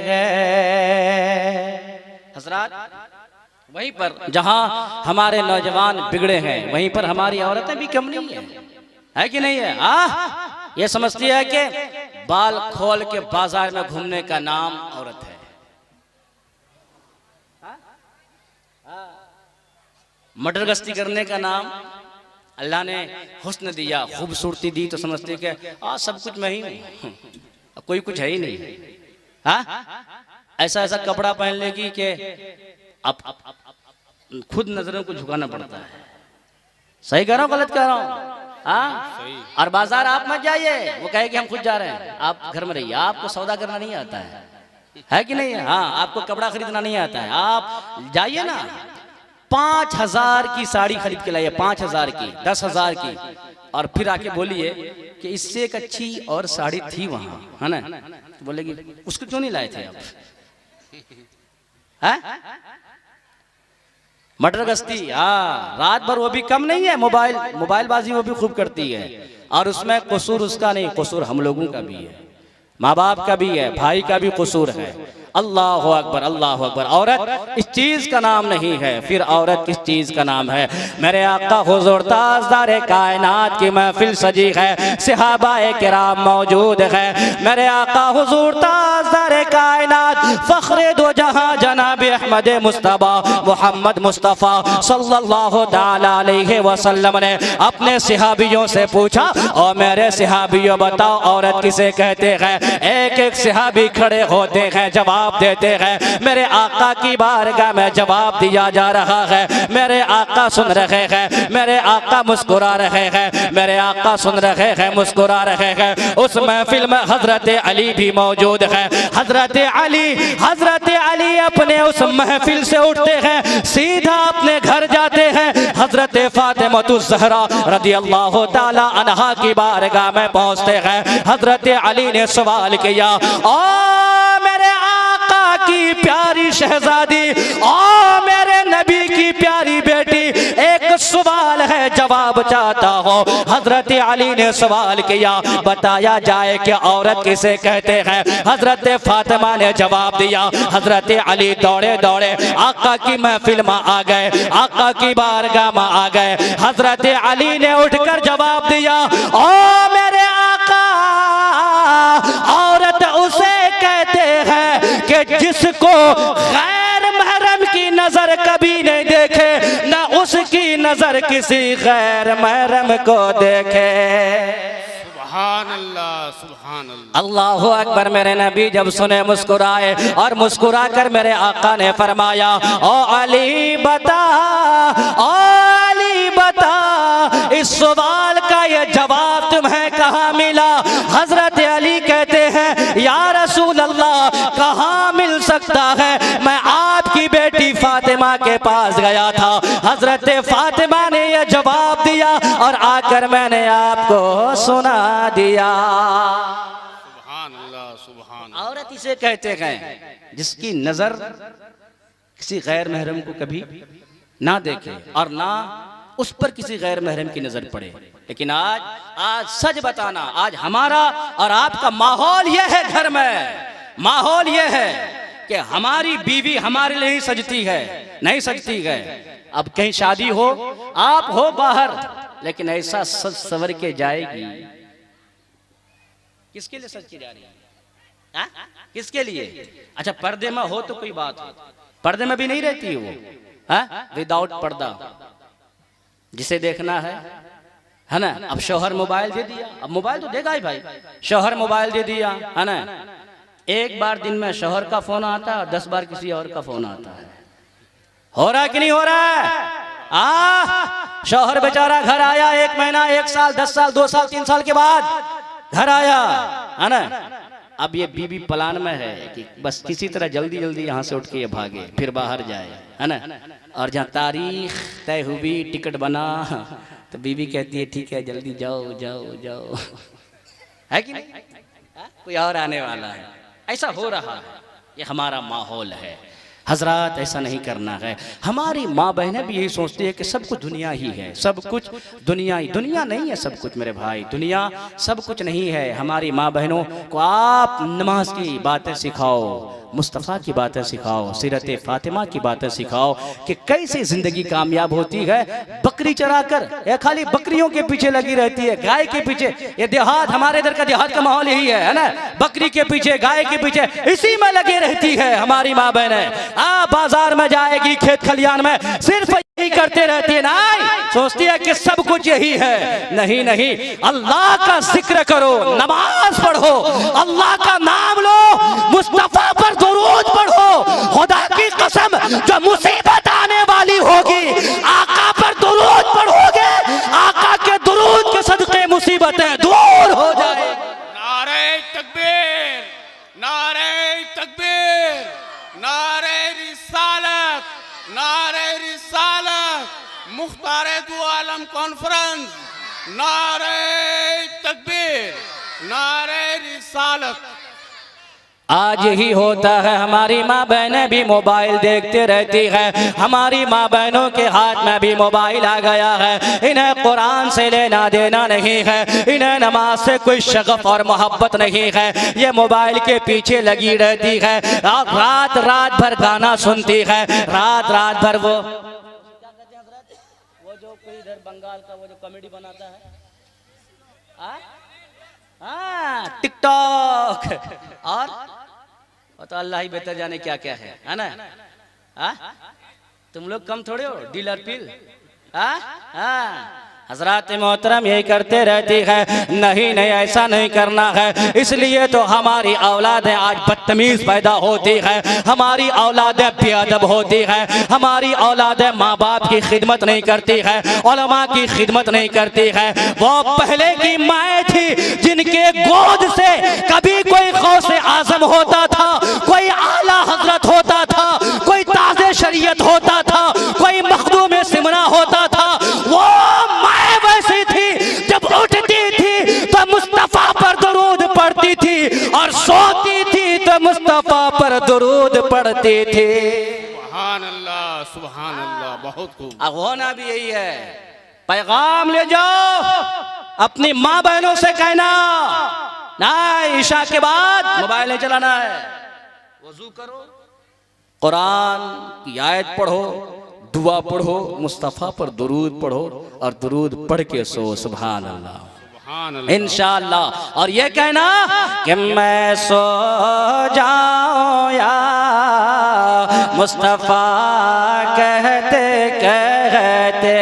S1: है। हज़रात, वहीं पर जहां हमारे नौजवान बिगड़े हैं वहीं पर हमारी औरतें भी कम नहीं है कि नहीं है? ये समझती है कि बाल खोल के बाजार में घूमने का नाम औरत है। मटर गश्ती करने का नाम, अल्लाह ने हुस्न दिया, खूबसूरती दी तो समझते कि सब कुछ मैं ही हूँ, कोई कुछ है ही नहीं। ऐसा ऐसा कपड़ा पहन लेगी कि अब खुद नजरों को झुकाना पड़ता है। सही कह रहा हूँ गलत कह रहा हूँ? और बाजार आप मत जाइए, वो कहे कि हम खुद जा रहे हैं, आप घर में रहिए, आपको सौदा करना नहीं आता है कि नहीं? हाँ, आपको कपड़ा खरीदना नहीं आता है, आप जाइए ना 5,000 की साड़ी खरीद के लाइए, 5,000 की, 10,000 की, और फिर आके बोलिए कि इससे एक अच्छी और साड़ी थी वहां, है ना? तो बोलेगी उसको क्यों नहीं लाए थे आप? मटर गश्ती, रात भर, वो भी कम नहीं है, मोबाइल बाजी वो भी खूब करती है। और उसमें कसूर उसका नहीं, कसूर हम लोगों का भी है, माँ बाप का भी है, भाई का भी कसूर है। अल्लाह अकबर, अल्लाह अकबर। औरत इस चीज का नाम नहीं है, फिर औरत किस चीज का नाम है? मेरे आका हुजूर ताजदार कायनात की महफिल सजी है, सहाबाए किराम मौजूद है। मेरे आका हुजूर ताजदार कायनात फख्रे दो जहां जनाब अहमद मुस्तफा मोहम्मद मुस्तफा सल्लल्लाहु ताला अलैहि वसल्लम ने अपने सहाबियों से पूछा, और मेरे सहाबियों बताओ औरत किसे कहते हैं? एक एक सहाबी खड़े होते हैं, जवाब देते हैं। मेरे आका की बारगाह में जवाब दिया जा रहा है। मेरे आका सुन रहे हैं, मेरे आका मुस्कुरा रहे हैं, मेरे आका सुन रहे हैं, मुस्कुरा रहे हैं। उस महफिल में हजरत अली भी मौजूद है। हजरत अली अपने उस महफिल से उठते हैं, सीधा अपने घर जाते हैं। हजरत फातिमातुज़ ज़हरा रज़ियल्लाहु ताला अन्हा की बारगाह में पहुंचते हैं। हजरत अली ने सवाल किया, ओ मेरे आका की प्यारी शहजादी, ओ मेरे नबी की प्यारी बेटी, एक सवाल है, जवाब चाहता हूँ। हजरत अली ने सवाल किया, बताया जाए कि औरत किसे कहते हैं? हजरत फातिमा ने जवाब दिया। हजरत अली दौड़े दौड़े आका की महफिल में आ गए, आका की बारगाह में आ गए। हजरत अली ने उठकर जवाब दिया, ओ मेरे आका, औरत उसे कहते हैं कि जिसको गैर महरम की नजर कभी नहीं देखे, ना उसकी नजर किसी गैर महरम को देखे।
S3: सुभान अल्लाह, सुभान अल्लाह,
S1: अल्लाहु अकबर। मेरे नबी जब सुने मुस्कुराए, और मुस्कुरा कर मेरे आका ने फरमाया, ओ अली बता, ओ अली बता, इस सवाल का ये जवाब तुम्हें कहाँ मिला? हजरत अली कहते हैं, या रसूल अल्लाह, कहाँ मिल सकता है? मैं आपकी बेटी फातिमा के पास गया था, हजरत फातिमा ने यह जवाब दिया, और आकर मैंने आपको सुना दिया।
S3: सुभान अल्लाह, सुभान।
S1: औरत इसे कहते हैं जिसकी नजर किसी गैर महरम को कभी ना देखे, और ना उस पर किसी गैर महरम की नजर पड़े। लेकिन आज सच बताना, आज हमारा और आपका माहौल यह है, घर में माहौल यह है कि हमारी बीवी हमारे लिए ही सजती है, नहीं सजती है। अब कहीं शादी हो, आप हो बाहर, लेकिन ऐसा सज सवर के जाएगी। किसके लिए सज की जा रही है? किसके लिए? अच्छा, पर्दे में हो तो कोई बात हो, पर्दे में भी नहीं रहती है वो, विदाउट पर्दा जिसे देखना है ना। अब शौहर मोबाइल दे दिया, अब मोबाइल तो देगा ही भाई, शौहर मोबाइल दे दिया, है ना। एक बार दिन में शौहर का फोन आता है और 10 बार किसी और का फोन आता है। हो रहा है कि नहीं हो रहा है? शौहर बेचारा घर आया, 1 महीना, 1 साल, 10 साल, 2 साल, 3 साल के बाद घर आया, है ना। अब ये बीबी प्लान में है कि बस किसी तरह जल्दी जल्दी यहाँ से उठ के ये भागे, फिर बाहर जाए, है ना। और जहाँ तारीख तय हुई, टिकट बना, तो बीबी कहती है ठीक है, जल्दी जाओ जाओ जाओ, है कि नहीं? कोई और आने वाला है। ऐसा हो रहा है, ये हमारा माहौल है। हजरात ऐसा नहीं करना है। हमारी माँ बहनें भी यही सोचती है कि सब कुछ दुनिया ही है, सब कुछ दुनिया ही। दुनिया नहीं है सब कुछ मेरे भाई, दुनिया सब कुछ नहीं है। हमारी माँ बहनों को आप नमाज की बातें सिखाओ, मुस्तफ़ा की बातें सिखाओ, सीरत फातिमा की बातें सिखाओ कि कैसे ज़िंदगी कामयाब होती है। बकरी चराकर या खाली बकरियों के पीछे लगी रहती है, गाय के पीछे। ये देहात, हमारे इधर का देहात का माहौल यही है ना, बकरी के पीछे, गाय के पीछे, इसी में लगे रहती है हमारी माँ बहनें। बाजार में जाएगी, खेत खलियान में, सिर्फ यही करते रहती है। नहीं, सोचती है कि सब कुछ यही है। नहीं नहीं, अल्लाह का जिक्र करो, नमाज पढ़ो, अल्लाह का नाम लो, मुस्तफ़ा पर दुरूद पढ़ो। खुदा की कसम, जो मुसीबत आने वाली होगी आका पर दुरूद पढ़ोगे, आका के दुरूद के सदक़े मुसीबतें दूर हो जाए।
S3: नारे तकबीर, नारे तकबीर, नारे रिसालत, नारे रिसालत, मुख्तारे दो आलम कॉन्फ्रेंस, नारे तकबीर, नारे रिसालत।
S1: आज यही होता है। हमारी माँ बहनें भी मोबाइल देखते रहती है, हमारी माँ बहनों के हाथ में भी मोबाइल आ गया है। इन्हें कुरान से लेना देना नहीं है, इन्हें नमाज से कोई शगफ और मोहब्बत नहीं है। ये मोबाइल के पीछे लगी रहती है, रात रात भर गाना सुनती है, रात रात भर वो जो कोई इधर बंगाल का वो जो कॉमेडी बनाता है, टिकटॉक, और वो तो अल्लाह ही बेहतर जाने क्या क्या है ना। तुम लोग कम थोड़े हो, डीलर पील। हजरात मोहतरम यही करते रहती है। नहीं नहीं, ऐसा नहीं करना है। इसलिए तो हमारी औलादें आज बदतमीज पैदा होती है, हमारी औलादें बेअदब होती है, हमारी औलादें माँ बाप की खिदमत नहीं करती है, उलमा की खिदमत नहीं करती है। वो पहले की माएँ थी जिनके गोद से कभी कोई गौसे आजम होता था, कोई आला हजरत होता था, कोई ताज़े शरीयत होता था, कोई मखदूम सिमरा होता था। वो वैसी थी, जब उठती थी तो मुस्तफ़ा पर दुरूद पढ़ती थी, और सोती थी तो मुस्तफ़ा पर दुरूद पढ़ती थी।
S3: सुभान अल्लाह, सुभान अल्लाह, बहुत खूब।
S1: अब होना भी यही है। पैगाम ले जाओ, अपनी माँ बहनों से कहना, ना ईशा के बाद मोबाइल नहीं चलाना है, वजू करो, कुरान की आयत पढ़ो, दुआ पढ़ो, मुस्तफ़ा पर दुरूद पढ़ो, और दुरूद पढ़ के सो। सुभान अल्लाह, इंशाअल्लाह। और ये कहना कि मैं सो जाऊं या मुस्तफ़ा कहते कहते,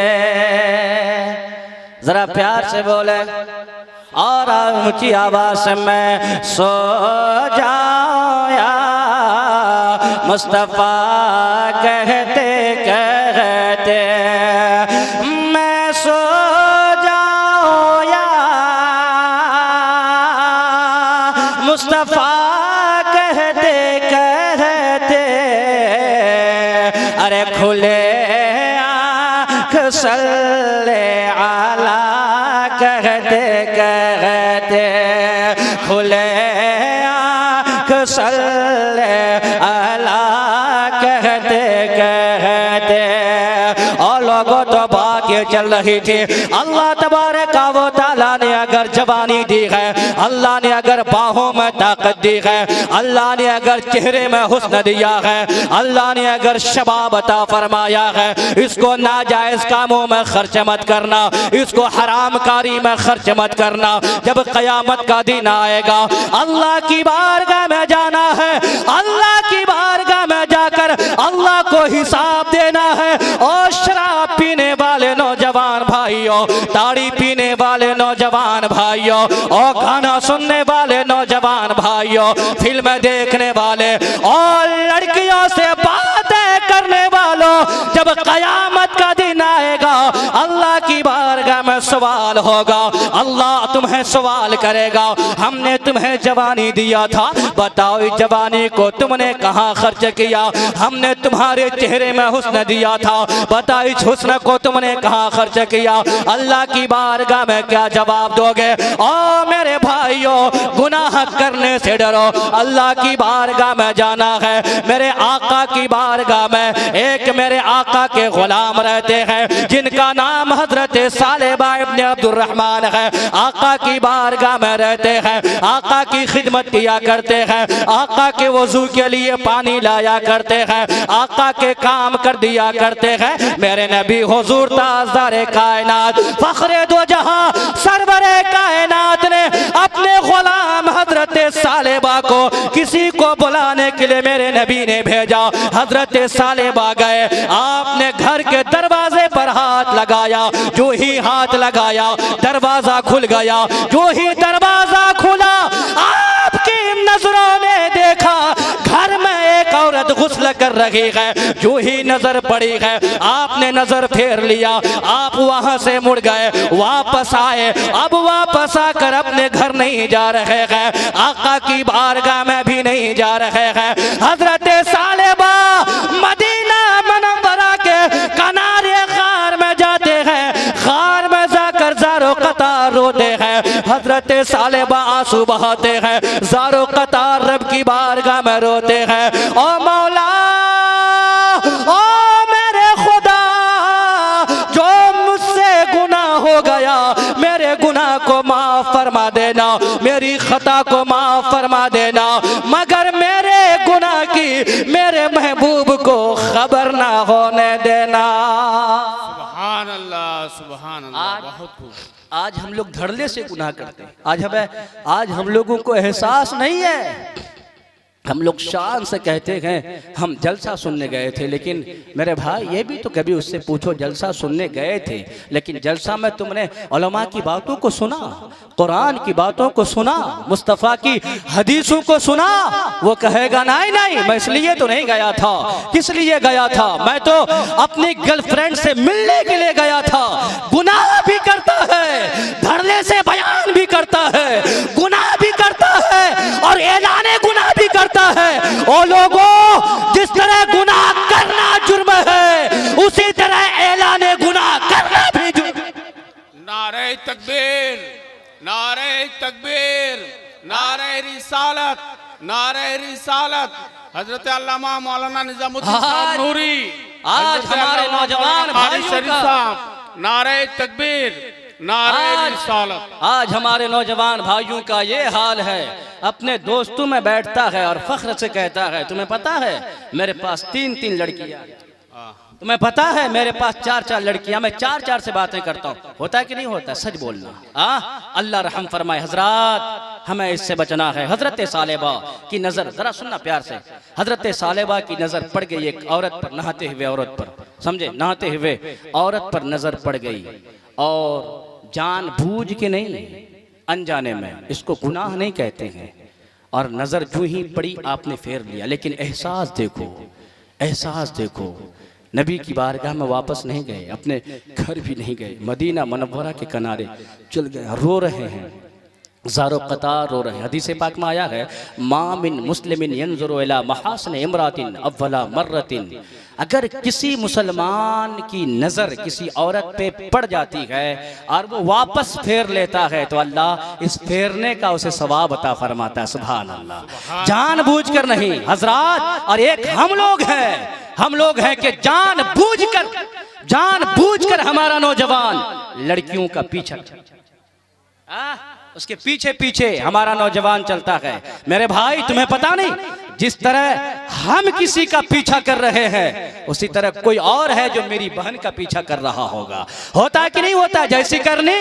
S1: जरा प्यार से बोले और ऊंची आवाज से, मैं सो जाऊं या मुस्तफ़ा कहते कहते, मैं सो जाऊं या मुस्तफ़ा कहते कहते, अरे खुले आँख सल्ले आला कहते कहते, खुले आँख सल्ले आला कहते कहते, और लोगों तो भाग्य चल रही थी। अल्लाह तबारक व तआला ने अगर जवानी दी है, अल्लाह ने अगर बाहों में ताकत दी है, अल्लाह ने अगर चेहरे में हुस्न दिया है, अल्लाह ने अगर शबाब अता फरमाया है, इसको नाजायज कामों में खर्च मत करना, इसको हराम कारी में खर्च मत करना। जब क़यामत का दिन आएगा, अल्लाह की बारगाह में जाना है, अल्लाह की बारगाह में जाकर अल्लाह को हिसाब देना है। और शराब पीने वाले नौजवान भाइयों, ताड़ी पीने वाले नौजवान भाइयों, और गाना सुनने वाले नौजवान भाइयों, फिल्में देखने वाले और लड़कियों से बातें करने वालों, जब क़यामत का दिन आएगा, अल्लाह की बारगाह में तुम्हें सवाल होगा, अल्लाह तुम्हें सवाल करेगा, हमने तुम्हें जवानी दिया था, बताओ इस जवानी को तुमने कहाँ खर्च किया? हमने तुम्हारे चेहरे में हुस्न दिया था, बताओ इस हुस्न को तुमने कहाँ खर्च किया? अल्लाह की बारगाह में क्या जवाब दोगे? ओ मेरे भाइयों, गुनाह करने से डरो, अल्लाह की बारगाह में जाना है। मेरे आका की बारगाह में एक मेरे आका के गुलाम रहते हैं जिनका नाम हजरत सालेबा इब्ने अब्दुर्रहमान है। आका की बारगाह में रहते हैं, आका की खिदमत किया करते हैं, आका के वजू के लिए पानी लाया करते हैं, आका के काम कर दिया करते हैं। मेरे नबी हुजूर ताज़दारे कायनात फखरे दो जहां सरवरे कायनात ने अपने गुलाम हजरत सालेबा को किसी को बुलाने के लिए मेरे नबी ने भेजा। हजरत सालेबा गए, आपने घर के दरवाजे पर हाथ लगाया, जो ही हाथ लगाया दरवाजा खुल गया। जो ही दरवाजा खुला आपकी नजरों ने देखा घर में एक औरत गुस्ल कर रही है। जो ही नजर पड़ी है आपने नजर फेर लिया, आप वहां से मुड़ गए, वापस आए। अब वापस आकर अपने घर नहीं जा रहे हैं, आका की बारगाह में भी नहीं जा रहे हैं। हजरत सालेबा मदीना मुनव्वरा के किनारे खार में जाते हैं, खार में जाकर ज़ारो कतार रोते हैं। हजरत सालेबा आंसू बहाते हैं, ज़ारो कतार रब की बारगाह में रोते हैं। ओ मौला, ओ मेरे खुदा, जो मुझसे गुनाह हो गया मेरे गुनाह को माफ फरमा देना, मेरी खता को माफ फरमा देना, मगर मेरे गुनाह की मेरे महबूब को खबर ना होने देना।
S3: सुभान अल्लाह, सुभान अल्लाह, बहुत खूब।
S1: आज हम लोग धड़ल्ले से गुनाह करते हैं। आज हम लोगों को एहसास नहीं है। हम लोग शान से कहते हैं हम जलसा सुनने गए थे, लेकिन मेरे भाई ये भी तो कभी उससे पूछो जलसा सुनने गए थे, लेकिन जलसा में तुमने उलमा की बातों को सुना, कुरान की बातों को सुना, मुस्तफ़ा की हदीसों को सुना? वो कहेगा नहीं नहीं, मैं इसलिए तो नहीं गया था। किस लिए गया था? मैं तो अपनी गर्लफ्रेंड से मिलने के लिए गया था। गुनाह भी करता है, धड़ल्ले से बयान भी करता है, गुनाह भी करता है और ऐलाने गुनाह भी करता है। ओ लोगों, जिस तरह गुनाह करना जुर्म है उसी तरह ऐलाने गुनाह करना भी जुर्म।
S3: नारे तकबीर, नारे तकबीर, नारे रिसालत, नारे रिसालत। हजरत अल्लामा मौलाना निजामुद्दीन साहब नूरी,
S1: आज हमारे नौजवान भाइयों का
S3: नारे तकबीर, नारे रिसालत।
S1: आज हमारे नौजवान भाइयों का ये हाल है, अपने दोस्तों में बैठता है और फख्र से कहता है तुम्हें पता है मेरे पास 3-3 लड़कियां, तुम्हें पता है मेरे पास 4-4 लड़कियां, मैं 4-4 से बातें करता हूँ। होता है कि नहीं होता? सच बोलना। अल्लाह रहम फरमाए। हजरात, हमें इससे बचना है। हजरत सालेबा की नज़र, जरा सुनना प्यार से, हजरत सालेबा की नज़र पड़ गई एक औरत पर, नहाते हुए औरत पर, समझे, नहाते हुए औरत पर नज़र पड़ गई और जानबूझ के नहीं, अनजाने में, इसको गुनाह नहीं कहते हैं, और नज़र जो ही पड़ी आपने फेर लिया। लेकिन एहसास देखो, एहसास देखो, नबी की बारगाह में वापस नहीं गए, अपने घर भी नहीं गए, मदीना मुनव्वरा के किनारे चल गए, रो रहे हैं, ज़ारो कतार रो रहे हैं। हदीस पाक में आया है मामिन मुस्लिमिन यंजुरु इला महासिन इमरातिन अव्वला मर्रतिन, अगर किसी मुसलमान की नज़र किसी औरत पे पड़ जाती है और वो वापस फेर लेता है तो अल्लाह इस फेरने का उसे सवाब अता फरमाता है। सुभान अल्लाह। जानबूझकर नहीं हजरात, और एक हम लोग हैं कि जानबूझकर हमारा नौजवान लड़कियों का पीछा, उसके पीछे पीछे हमारा नौजवान चलता है। मेरे भाई, तुम्हें पता नहीं, जिस तरह हम किसी का पीछा कर रहे हैं उसी तरह कोई और है जो मेरी बहन का पीछा कर रहा होगा। होता है कि नहीं होता? जैसी करनी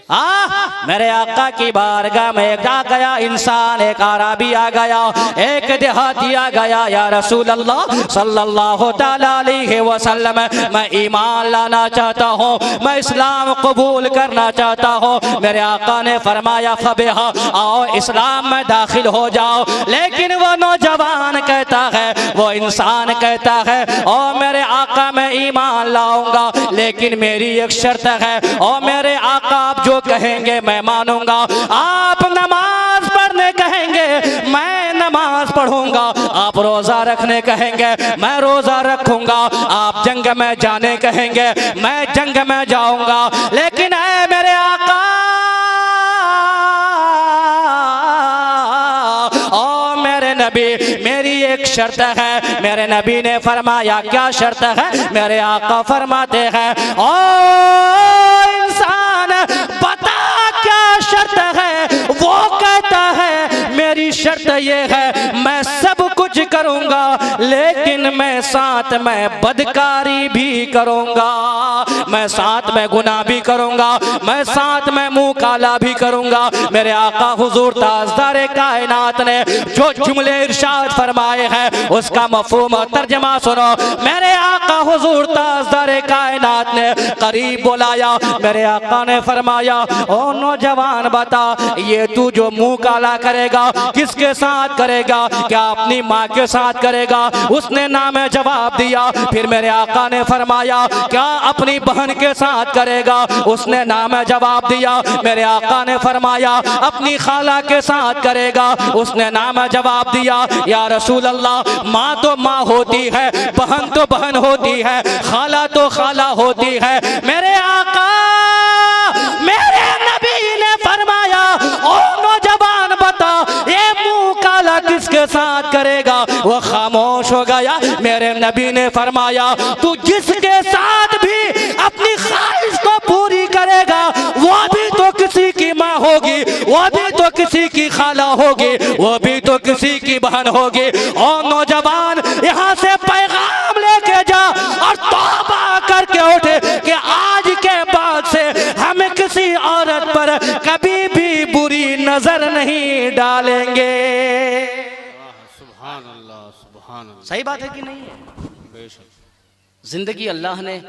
S1: मेरे आका की बारगाह में एक आ गया इंसान, एक आराबी आ गया, एक देहाती आ गया, या रसूल अल्लाह सल्लल्लाहु तआला अलैहि वसल्लम, मैं ईमान लाना चाहता हूँ, मैं इस्लाम कबूल करना चाहता हूँ। मेरे आका ने फरमाया फबिहा, आओ इस्लाम में दाखिल हो जाओ। लेकिन वो नौजवान कहता है, वो इंसान कहता है ओ मेरे आका मैं ईमान लाऊंगा, लेकिन मेरी एक शर्त है, ओ मेरे आका आप जो कहेंगे मैं मानूंगा। आप नमाज पढ़ने कहेंगे मैं नमाज पढ़ूंगा, आप रोजा रखने कहेंगे मैं रोजा रखूंगा, आप जंग में जाने कहेंगे मैं जंग में जाऊंगा। लेकिन ऐ मेरे आका ओ मेरे नबी मेरी एक शर्त है। मेरे नबी ने फरमाया क्या शर्त है? मेरे आका फरमाते हैं ओ इंसान बता क्या शर्त है? वो कहता है मेरी शर्त ये है मैं सब कुछ करूंगा, लेकिन मैं साथ में बदकारी भी करूंगा, मैं साथ में गुनाह भी करूंगा, मैं साथ में मुंह काला भी करूंगा। मेरे आका हुजूर ताजदार कायनात ने जो जुमले इरशाद फरमाए हैं उसका मफहूम और तर्जमा सुनो। मेरे आका हुजूर ताजदार कायनात ने करीब बुलाया, मेरे आका ने फरमाया ओ नौजवान बता ये तू जो मुंह काला करेगा किसके साथ करेगा? क्या अपनी माँ के साथ करेगा? उसने ना में जवाब दिया। फिर मेरे आका ने फरमाया क्या अपनी बहन के साथ करेगा? उसने ना में जवाब दिया। मेरे आका ने फरमाया अपनी खाला के साथ करेगा? उसने ना में जवाब दिया। या रसूल अल्लाह माँ तो माँ होती है, बहन तो बहन होती है, खाला तो खाला होती है। मेरे आका मेरे नबी ने फरमाया ओ नौजवान बता ये मुंह काला किसके साथ करेगा? वो खामोश हो गया। मेरे नबी ने फरमाया तू जिसके साथ भी अपनी ख्वाहिश को पूरी करेगा वो भी तो किसी की माँ होगी, वो भी तो किसी की खाला होगी, वो भी तो किसी की बहन होगी। और नौजवान यहाँ से पैगाम लेके जा और तौबा करके उठे कि आज के बाद से हम किसी औरत पर कभी भी बुरी नजर नहीं डालेंगे।
S3: सुभान अल्लाह सुभान अल्लाह।
S1: सही बात है कि नहीं है?
S3: बेशक
S1: जिंदगी अल्लाह ने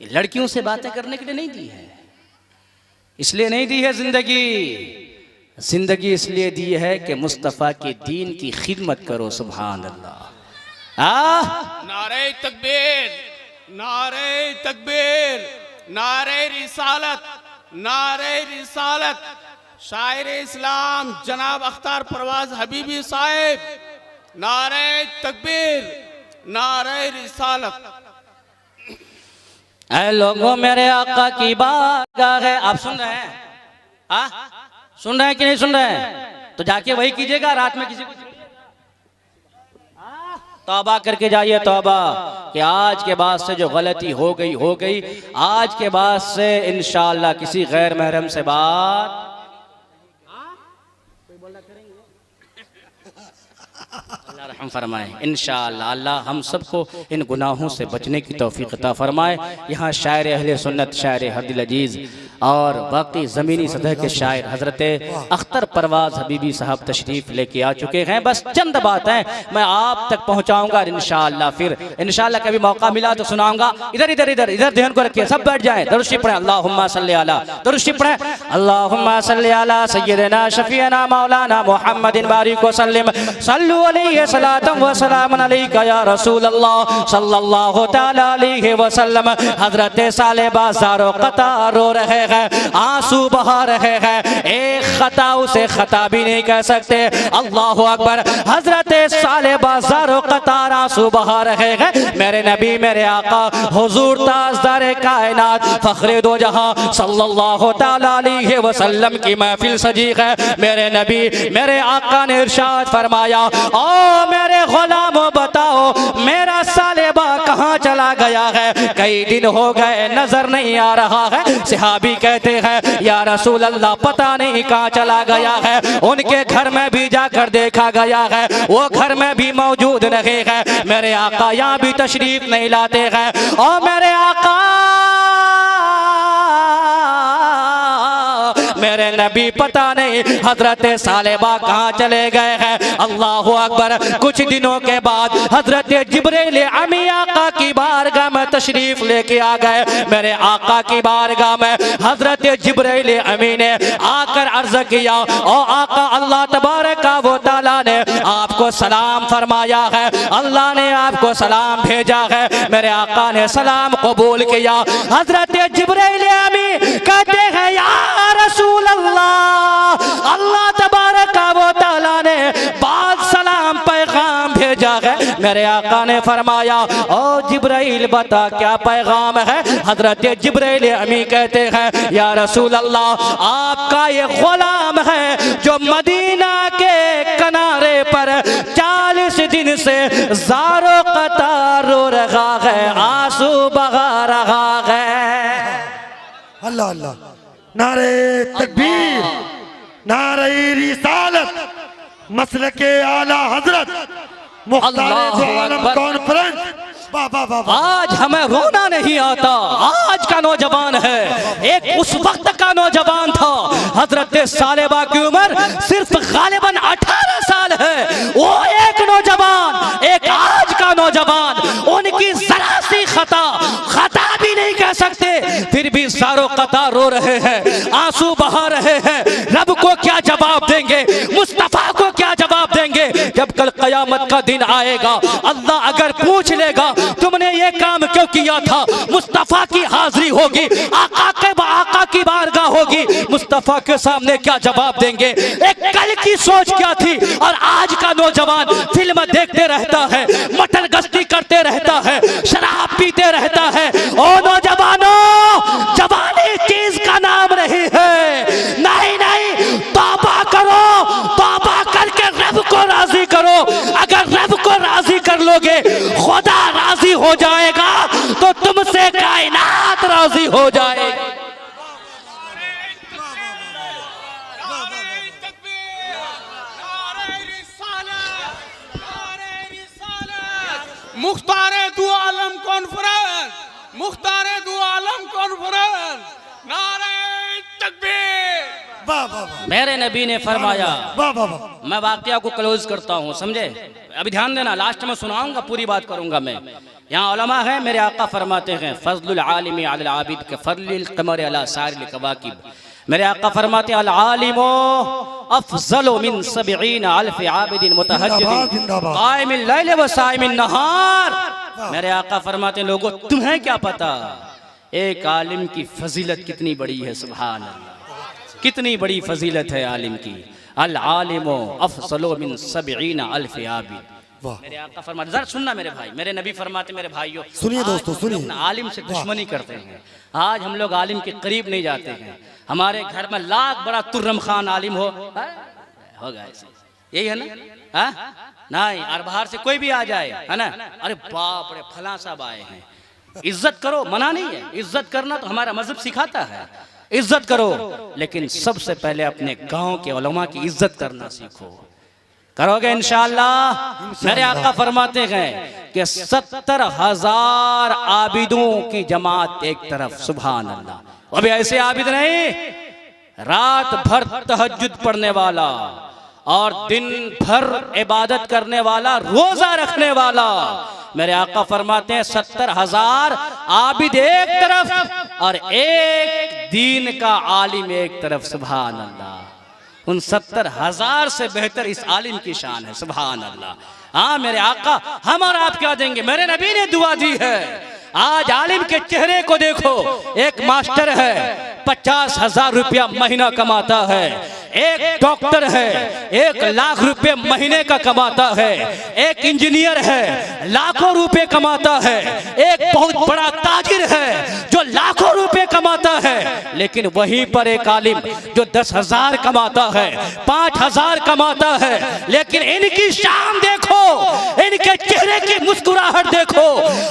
S1: लड़कियों से बातें करने के लिए नहीं दी है, इसलिए नहीं दी है जिंदगी। जिंदगी इसलिए दी है कि मुस्तफ़ा के दीन की खिदमत करो। सुभान अल्लाह।
S3: नारे तकबीर, नारे तकबीर, नारे रिसालत, नारे रिसालत। शायर इस्लाम जनाब अख्तार परवाज हबीबी साहिब, नारे तकबीर, नारे रिसालत।
S1: ऐ लोगों मेरे आका की बारगाह है। आप सुन रहे हैं? सुन रहे हैं कि नहीं सुन रहे हैं? तो जाके वही कीजिएगा रात में किसी को तौबा करके जाइए। तौबा कि आज के बाद से जो गलती हो गई। आज के बाद से इंशाअल्लाह किसी गैर महरम से बात अल्लाह रहम फरमाए। इंशाअल्लाह अल्लाह हम सबको इन गुनाहों से बचने की तौफीक अता फरमाए। यहाँ शायर अहले सुन्नत शायर हरदिल अजीज़ और बाकी ज़मीनी सतह के शायर हज़रत अख्तर परवाज़ हबीबी साहब तशरीफ़ लेके आ चुके हैं। बस चंद बातें मैं आप तक पहुँचाऊँगा इंशाअल्लाह। फिर इंशाअल्लाह कभी मौका मिला तो सुनाऊँगा। इधर इधर इधर इधर ध्यान को रखिए, सब बैठ जाएँ। दरूद शरीफ पढ़ें, अल्लाहुम्मा सल्ली अला, दरूद शरीफ पढ़ें, अल्लाहुम्मा सल्ली अला सय्यिदना शफीअना मौलाना मुहम्मदिन बारिक व सल्लिम सल्लु अलैहि सलातम व सलामन अलैका या रसूल अल्लाह सल्लल्लाहु तआला अलैहि वसल्लम। हजरत साले बाजारो कतार रो रहे हैं, आंसू बहा रहे हैं, एक खता उसे खता भी नहीं कह सकते। अल्लाह अकबर। हजरत साले बाजारो कतार आंसू बहा रहे हैं। मेरे नबी मेरे आका हुजूर ताजदार कायनात फखरे दो जहां सल्लल्लाहु तआला अलैहि वसल्लम की महफिल सजी है। मेरे नबी मेरे आका ने इरशाद फरमाया ओ मेरे गुलामों बताओ मेरा सालेबा कहाँ चला गया है? कई दिन हो गए नजर नहीं आ रहा है। सहाबी कहते हैं या रसूल अल्लाह पता नहीं कहाँ चला गया है। उनके घर में भी जाकर देखा गया है, वो घर में भी मौजूद नहीं है। मेरे आका यहाँ भी तशरीफ नहीं लाते हैं। और मेरे आका मेरे नबी पता नहीं हजरत सालेबा कहाँ चले गए हैं। अल्लाह अकबर। कुछ दिनों के बाद हजरत जिब्रील अमी आका की बारगाह में तशरीफ लेके आ गए मेरे आका की बारगाह में। हजरत जिब्राइल अमीन ने आकर अर्ज किया, ओ आका अल्लाह तबारक व तआला ने आपको सलाम फरमाया है, अल्लाह ने आपको सलाम भेजा है। मेरे आका ने सलाम कबूल किया। हजरत जिब्राइल अमीन कहते हैं या रसूल अल्लाह, अल्लाह तबारक व तआला ने बाद सलाम पैगाम भेजा है। मेरे आका ने फरमाया, ओ जिब्राइल बता क्या पैगाम है। हजरत जिब्राइल अमीन कहते हैं या रसूल अल्लाह, आपका ये गुलाम है जो मदीना के किनारे पर 40 दिन से ज़ारो कतार रो रहा है, आंसू बहा रहा है।
S2: अल्लाह अल्लाह, नारे तकबीर, नारे रिसालत, मसलके आला हजरत, मुख्तार दो आलम कॉन्फ्रेंस।
S1: आज हमें रोना नहीं आता, आज का नौजवान है, एक उस वक्त का नौजवान था। हजरत सालेबा की उम्र सिर्फ गालिबन 18 साल है। वो एक नौजवान, एक आज का नौजवान, उनकी जरा सी खता भी नहीं कह सकते, फिर भी सारो कतार रो रहे हैं, आंसू बहा रहे हैं। रब को क्या जवाब देंगे, मुस्तफा को क्या जवाब देंगे जब कल कयामत का दिन आएगा। अल्लाह अगर पूछ लेगा तुमने ये काम क्यों किया था, मुस्तफा की हाजिरी होगी, आका की बारगाह होगी, मुस्तफा के सामने क्या जवाब देंगे। एक कल की सोच क्या थी और आज का नौजवान फिल्म देखते रहता है, मटन गश्ती करते रहता है, शराब पीते रहता है। ओ नौजवानों, जवानी चीज का नाम नहीं है। नहीं नहीं, तौबा करो, तौबा करके रब को राजी करो। अगर रब को राजी कर लोगे, खुदा राजी हो जाएगा तो तुमसे कायनात राजी हो जाएगी।
S3: मुख्तारे दो आलम कॉन्फ्रेंस, मुख्तारे दो आलम कॉन्फ्रेंस, नारे तकबीर।
S1: मेरे नबी ने फरमाया,
S2: वाह वाह वाह।
S1: मैं वाकया को क्लोज करता हूँ, समझे। अभी ध्यान देना, लास्ट में सुनाऊंगा, पूरी बात करूंगा मैं। यहाँ उलमा है, मेरे आका फरमाते हैं फजलुल आलिमी अल आबिद के फजलिल कमर अला सारिल कवाकिब। मेरे आका फरमाते हैं अल आलिमो अफजलो मिन 70 अल्फ आबिदिन मुतहज्जिदिन कायमिल लैल व साइमिन नहार। मेरे आका फरमाते हैं लोगों तुम्हें क्या पता एक आलिम की फजीलत कितनी बड़ी है। सुभान अल्लाह, कितनी बड़ी फजीलत है आलिम की। अल आलिमो अफजलो मिन 70 अल्फ आबिद। मेरे आका फरमाते, जरा सुनना मेरे भाई, मेरे नबी फरमाते मेरे भाइयों,
S2: सुनिए दोस्तों, सुनिए।
S1: आलिम से दुश्मनी करते हैं, आज हम लोग आलिम के करीब नहीं जाते हैं। हमारे घर में लाख बड़ा तुर्रम खान आलिम होगा ऐसे, यही है ना। नहीं, और बाहर से कोई भी आ जाए, है ना, अरे बाप रे फला साहब आए हैं। इज्जत करो, मना नहीं है, इज्जत करना तो हमारा मजहब सिखाता है, इज्जत करो। लेकिन सबसे पहले अपने गांव के उलमा की इज्जत करना सीखो, करोगे इंशाअल्लाह। मेरे आका फरमाते हैं कि 70,000 आबिदों की जमात एक तरफ। सुभान अल्लाह। अभी ऐसे आबिद नहीं, रात भर तहज्जुद पढ़ने वाला और दिन भर इबादत करने वाला, रोजा रखने वाला। मेरे आका फरमाते हैं 70,000 आबिद एक तरफ और एक दीन का आलिम एक तरफ। सुभान अल्लाह। उन 70,000 से बेहतर इस आलिम की शान है। सुभान अल्लाह। हाँ मेरे आका, हम और आप क्या देंगे, मेरे नबी ने दुआ दी है। आज आलिम के चेहरे को देखो, एक मास्टर है 50,000 रुपया महीना कमाता है, एक डॉक्टर है 1 लाख रुपए महीने का कमाता है, एक इंजीनियर है लाखों रुपए कमाता है, एक बहुत बड़ा ताजिर है जो लाखों रुपए कमाता है। लेकिन वहीं पर एक आलिम जो 10,000 कमाता है, 5,000 कमाता है, लेकिन इनकी शान देखो, इनके चेहरे की मुस्कुराहट देखो,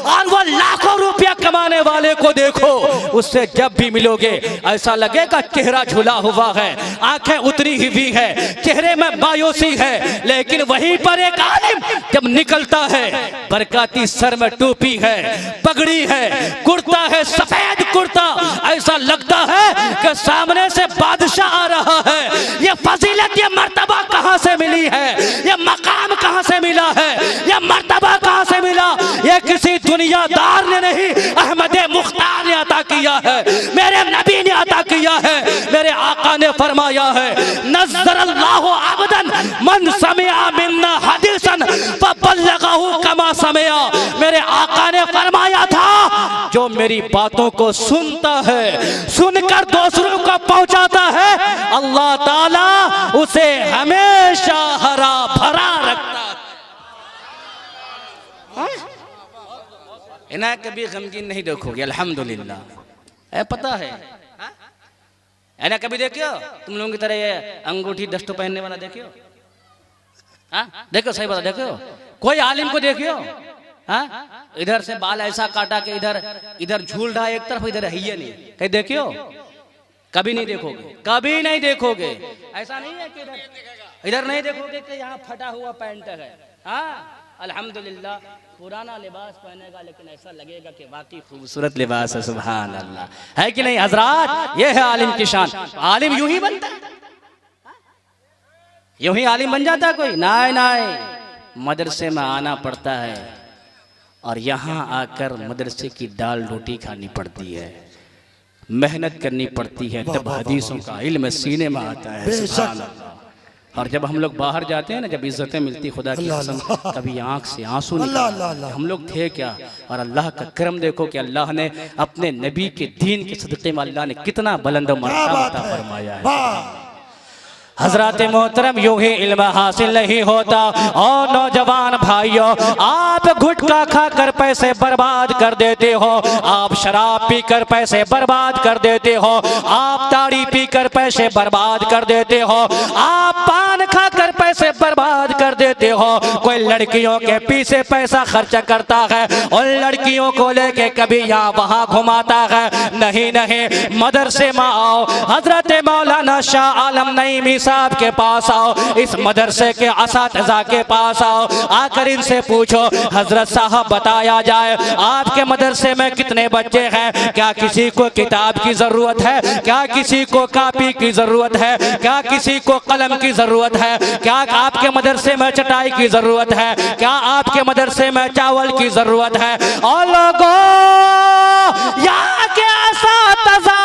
S1: और वो लाखों रुपया कमाने वाले को देखो, उससे जब भी मिलोगे ऐसा लगेगा चेहरा झुला हुआ है, आंखें उतरी हुई है, चेहरे में मायूसी है। लेकिन वहीं पर एक आलिम जब निकलता है, बरकाती सर में टोपी है, पगड़ी है, कुर्ता है सफेद कुर्ता, ऐसा लगता है कि सामने से बादशाह आ रहा है। ये फजीलत, ये मर्तबा कहां से मिली है, ये मकाम कहां से मिला है, ये मर्तबा कहां से मिला, ये किसी दुनियादार ने नहीं, अहमद मुख्तार ने अता किया है, मेरे नबी ने अता किया है। मेरे आका ने फरमाया है, नज़्ज़रल्लाहु अबदन मन समिअ मिन्ना हदीसन फबल्लगहु कमा समिअ। मेरे आका ने फरमाया था, जो मेरी बातों को सुनता है, सुनकर दूसरों को पहुंचाता है, अल्लाह ताला उसे हमेशा हरा भरा रखता है। इन्हें कभी गमगीन नहीं देखोगे, अल्हम्दुलिल्लाह। पता है इन्हें कभी देखियो तुम लोगों की तरह ये अंगूठी दस्टो पहनने वाला देखियो? देखो सही बात, देखियो कोई आलिम को देखियो, इधर से बाल ऐसा काटा के इधर झूल रहा है एक तरफ, इधर है ही नहीं, कहीं देखियो? कभी नहीं देखोगे, कभी नहीं देखोगे। ऐसा नहीं है कि इधर नहीं देखोगे कि यहाँ फटा हुआ पैंट है। अल्हम्दुलिल्लाह पुराना लिबास पहनेगा लेकिन ऐसा लगेगा कि वाकई खूबसूरत लिबास है। सुभान अल्लाह, है कि नहीं हजरात? ये है आलिम की शान। आलिम यूं ही बनता है, यूं ही आलिम बन जाता है कोई? नहीं, मदरसे में आना पड़ता है और यहाँ आकर मदरसे की दाल रोटी खानी पड़ती है, मेहनत करनी पड़ती है, तब हदीसों का इल्म सीने में आता है। सुभान अल्लाह। और जब हम लोग बाहर जाते हैं ना, जब इज्जतें मिलती खुदा की कसम, कभी आंख से आंसू निकलते, हम लोग थे क्या? और अल्लाह का करम देखो कि अल्लाह ने अपने नबी के दीन के सदक़े में अल्लाह ने कितना बुलंद मर्तबा फरमाया है। हजरत मोहतरम, यूं ही इल्म हासिल नहीं होता। और नौजवान भाइयों, आप गुटखा खाकर पैसे बर्बाद कर देते हो, आप शराब पीकर पैसे बर्बाद कर देते हो, आप ताड़ी पीकर पैसे बर्बाद कर देते हो, आप पान खाकर पैसे बर्बाद कर देते हो। कोई लड़कियों के पीछे पैसा खर्च करता है और लड़कियों को लेके कभी यहाँ वहाँ घुमाता है। नहीं नहीं, मदरसे में आओ, हजरत मौलाना शाह आलम नईमी साहब के पास आओ, इस मदरसे के असातिज़ा के पास आओ, आकर इनसे पूछो, हजरत साहब बताया जाए आपके मदरसे में कितने बच्चे हैं? क्या किसी को किताब की जरूरत है? क्या किसी को कॉपी की जरूरत है? क्या किसी को कलम की जरूरत है? क्या आपके मदरसे में चटाई की जरूरत है? क्या आपके मदरसे में चावल की जरूरत है? और लोगों, यहाँ के असातिज़ा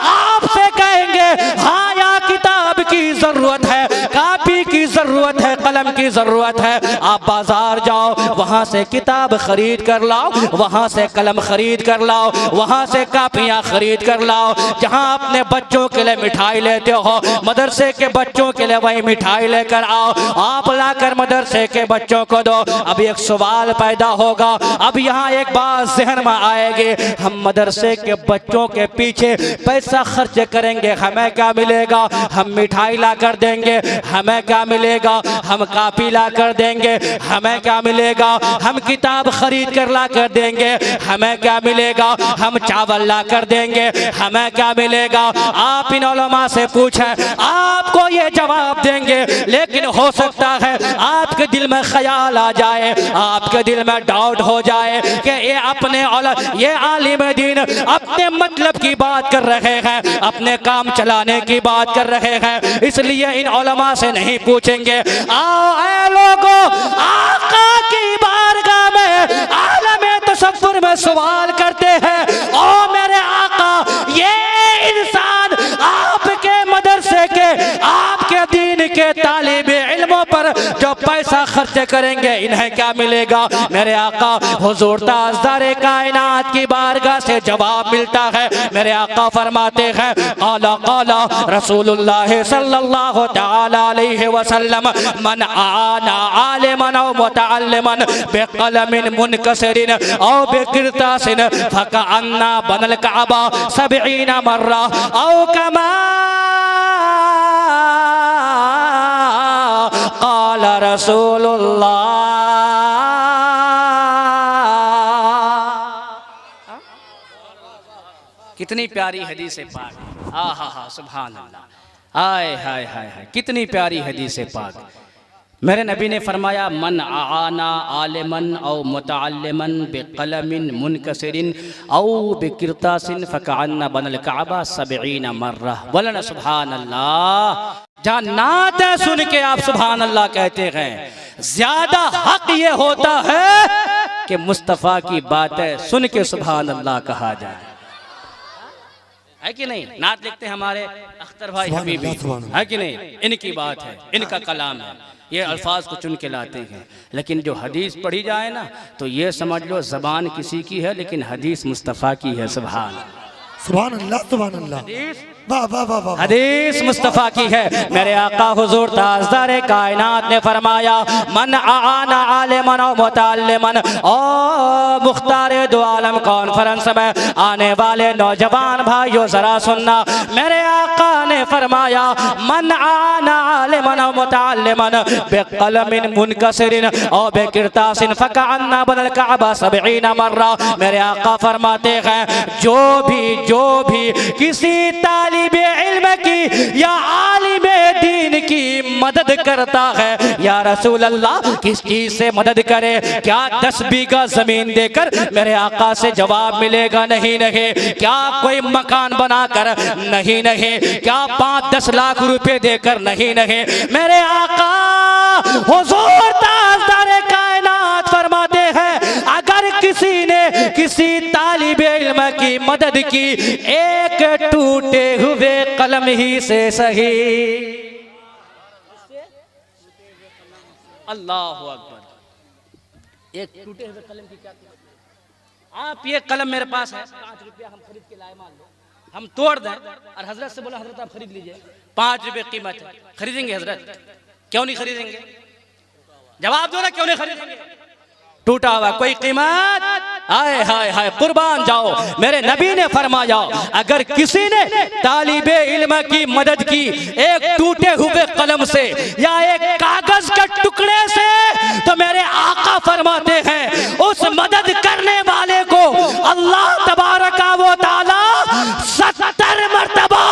S1: आपसे कहेंगे, हाँ यहाँ किताब की जरूरत है, कॉपी की जरूरत है, कलम की जरूरत है। आप बाजार जाओ, वहां से किताब खरीद कर लाओ, वहां से कलम खरीद कर लाओ, वहां से कॉपियां खरीद कर लाओ। जहां अपने बच्चों के लिए मिठाई लेते हो, मदरसे के बच्चों के लिए वही मिठाई लेकर आओ, आप लाकर मदरसे के बच्चों को दो। अब एक सवाल पैदा होगा, अब यहाँ एक बात जहन में आएगी, हम मदरसे के बच्चों के पीछे पैसा खर्च करेंगे, हमें क्या मिलेगा? हम मिठाई ला कर देंगे, हमें क्या मिलेगा? हम कॉपी ला कर देंगे, हमें क्या मिलेगा? हम किताब खरीद कर ला कर देंगे, हमें क्या मिलेगा? हम चावल ला कर देंगे, हमें क्या मिलेगा? आप इन उलमा से पूछें, आपको ये जवाब देंगे। लेकिन हो सकता है आपके दिल में ख्याल आ जाए, आपके दिल में डाउट हो जाए कि ये आलिम दीन अपने मतलब की बात कर रहे हैं, अपने काम चलाने की बात कर रहे हैं, इसलिए इन उलमा से नहीं पूछेंगे। आओ ऐ लोगों, आका की बारगाह में आलमे तसव्वुर में सवाल करते हैं, ओ मेरे आका, ये इंसान आपके मदरसे के, आपके दीन के तालिब इल्मों पर जो पैसा खर्च करेंगे, इन्हें क्या मिलेगा? मेरे आका हुजूर ताजदारे कायनात की बारगाह से जवाब मिलता है। मेरे आका फरमाते हैं, काला काला रसूलुल्लाह सल्लल्लाहु तआला अलैहि वसल्लम, मन आना आलिमन औ मुतअल्लिमन बिक़लमिन मुनकसिरिन औ बिक़िरतासिन फकअन्ना बनल कअबा 70 मर्रा औ कमा क़ाल रसूलुल्लाह। कितनी प्यारी हदीस पाक, हा सुभान अल्लाह, आय हाय हाय हाय, कितनी प्यारी हदीस पाक। मेरे नबी ने फरमाया, मन आना आलिमन औ मुतअल्लिमन बिक़लमिन मुनकसिरिन औ बिक़िरतासिन फकअन्ना बनल कअबा 70 मर्रा। बोलना सुभान अल्लाह। जहाँ नात सुन के आप सुभान अल्लाह कहते हैं, ज्यादा हक ये होता है कि मुस्तफ़ा की बातें सुन के सुभान अल्लाह कहा जाए, है कि नहीं। नात लिखते हैं हमारे अख्तर भाई
S2: सुभान
S1: हबीबी,
S2: अल्लाह, सुभान अल्लाह।
S1: है कि नहीं। इनकी बात है, इनका कलाम है, ये अल्फाज को चुन के लाते हैं। लेकिन जो हदीस पढ़ी जाए ना तो ये समझ लो ज़बान किसी की है लेकिन हदीस मुस्तफ़ा की है। सुभान
S2: सुभान अल्लाह, सुभान अल्लाह।
S1: हदीस
S2: वाह वाह वाह वाह।
S1: हदीस मुस्तफ़ा की है। मेरे आका हुजूर ताजदार कायनात ने फरमाया, मन आना आलिमन व मुतअल्लिमन। ओ मुख्तार दो आलम कॉन्फ्रेंस में आने वाले नौजवान भाइयों जरा सुनना, मेरे आका ने फरमाया, मन आना आलिमन व मुतअल्लिमन बिक़लमिन मुनकसिरिन औ बिकिरतासिन फकअन्ना बनल कअबा 70 मर्रा। मेरे आका फरमाते हैं, जो भी किसी तालिबे इल्म की या आलिमे दीन की मदद करता है, या रसूल अल्लाह किस चीज से मदद करे? क्या 10 बीघा जमीन देकर? मेरे आका से जवाब मिलेगा, नहीं नहीं। क्या कोई मकान बनाकर? नहीं नहीं। क्या 5-10 लाख रुपए देकर? नहीं नहीं। मेरे आका हुजूर ताजदार कायनात फरमाते हैं, अगर किसी ने किसी तालिबे इल्म की मदद की, एक टूटे हुए कलम ही से सही। अल्लाह अकबर। एक टूटे हुए कलम की क्या कीमत? आप ये कलम मेरे पास है, 5 रुपया हम खरीद के लाए, मान लो हम तोड़ दें और हजरत से बोला, हजरत आप खरीद लीजिए, 5 रुपये कीमत है, खरीदेंगे हजरत? क्यों नहीं खरीदेंगे? जवाब दो ना, क्यों नहीं खरीदेंगे? टूटा हुआ कोई कीमत? हाय हाय हाय, कुर्बान जाओ। मेरे नबी ने फरमाया, अगर किसी ने तालिबे इल्म की मदद की एक टूटे हुए कलम से या एक कागज के टुकड़े से, तो मेरे आका फरमाते हैं, उस मदद करने वाले को अल्लाह तबारका व तआला 70 मर्तबा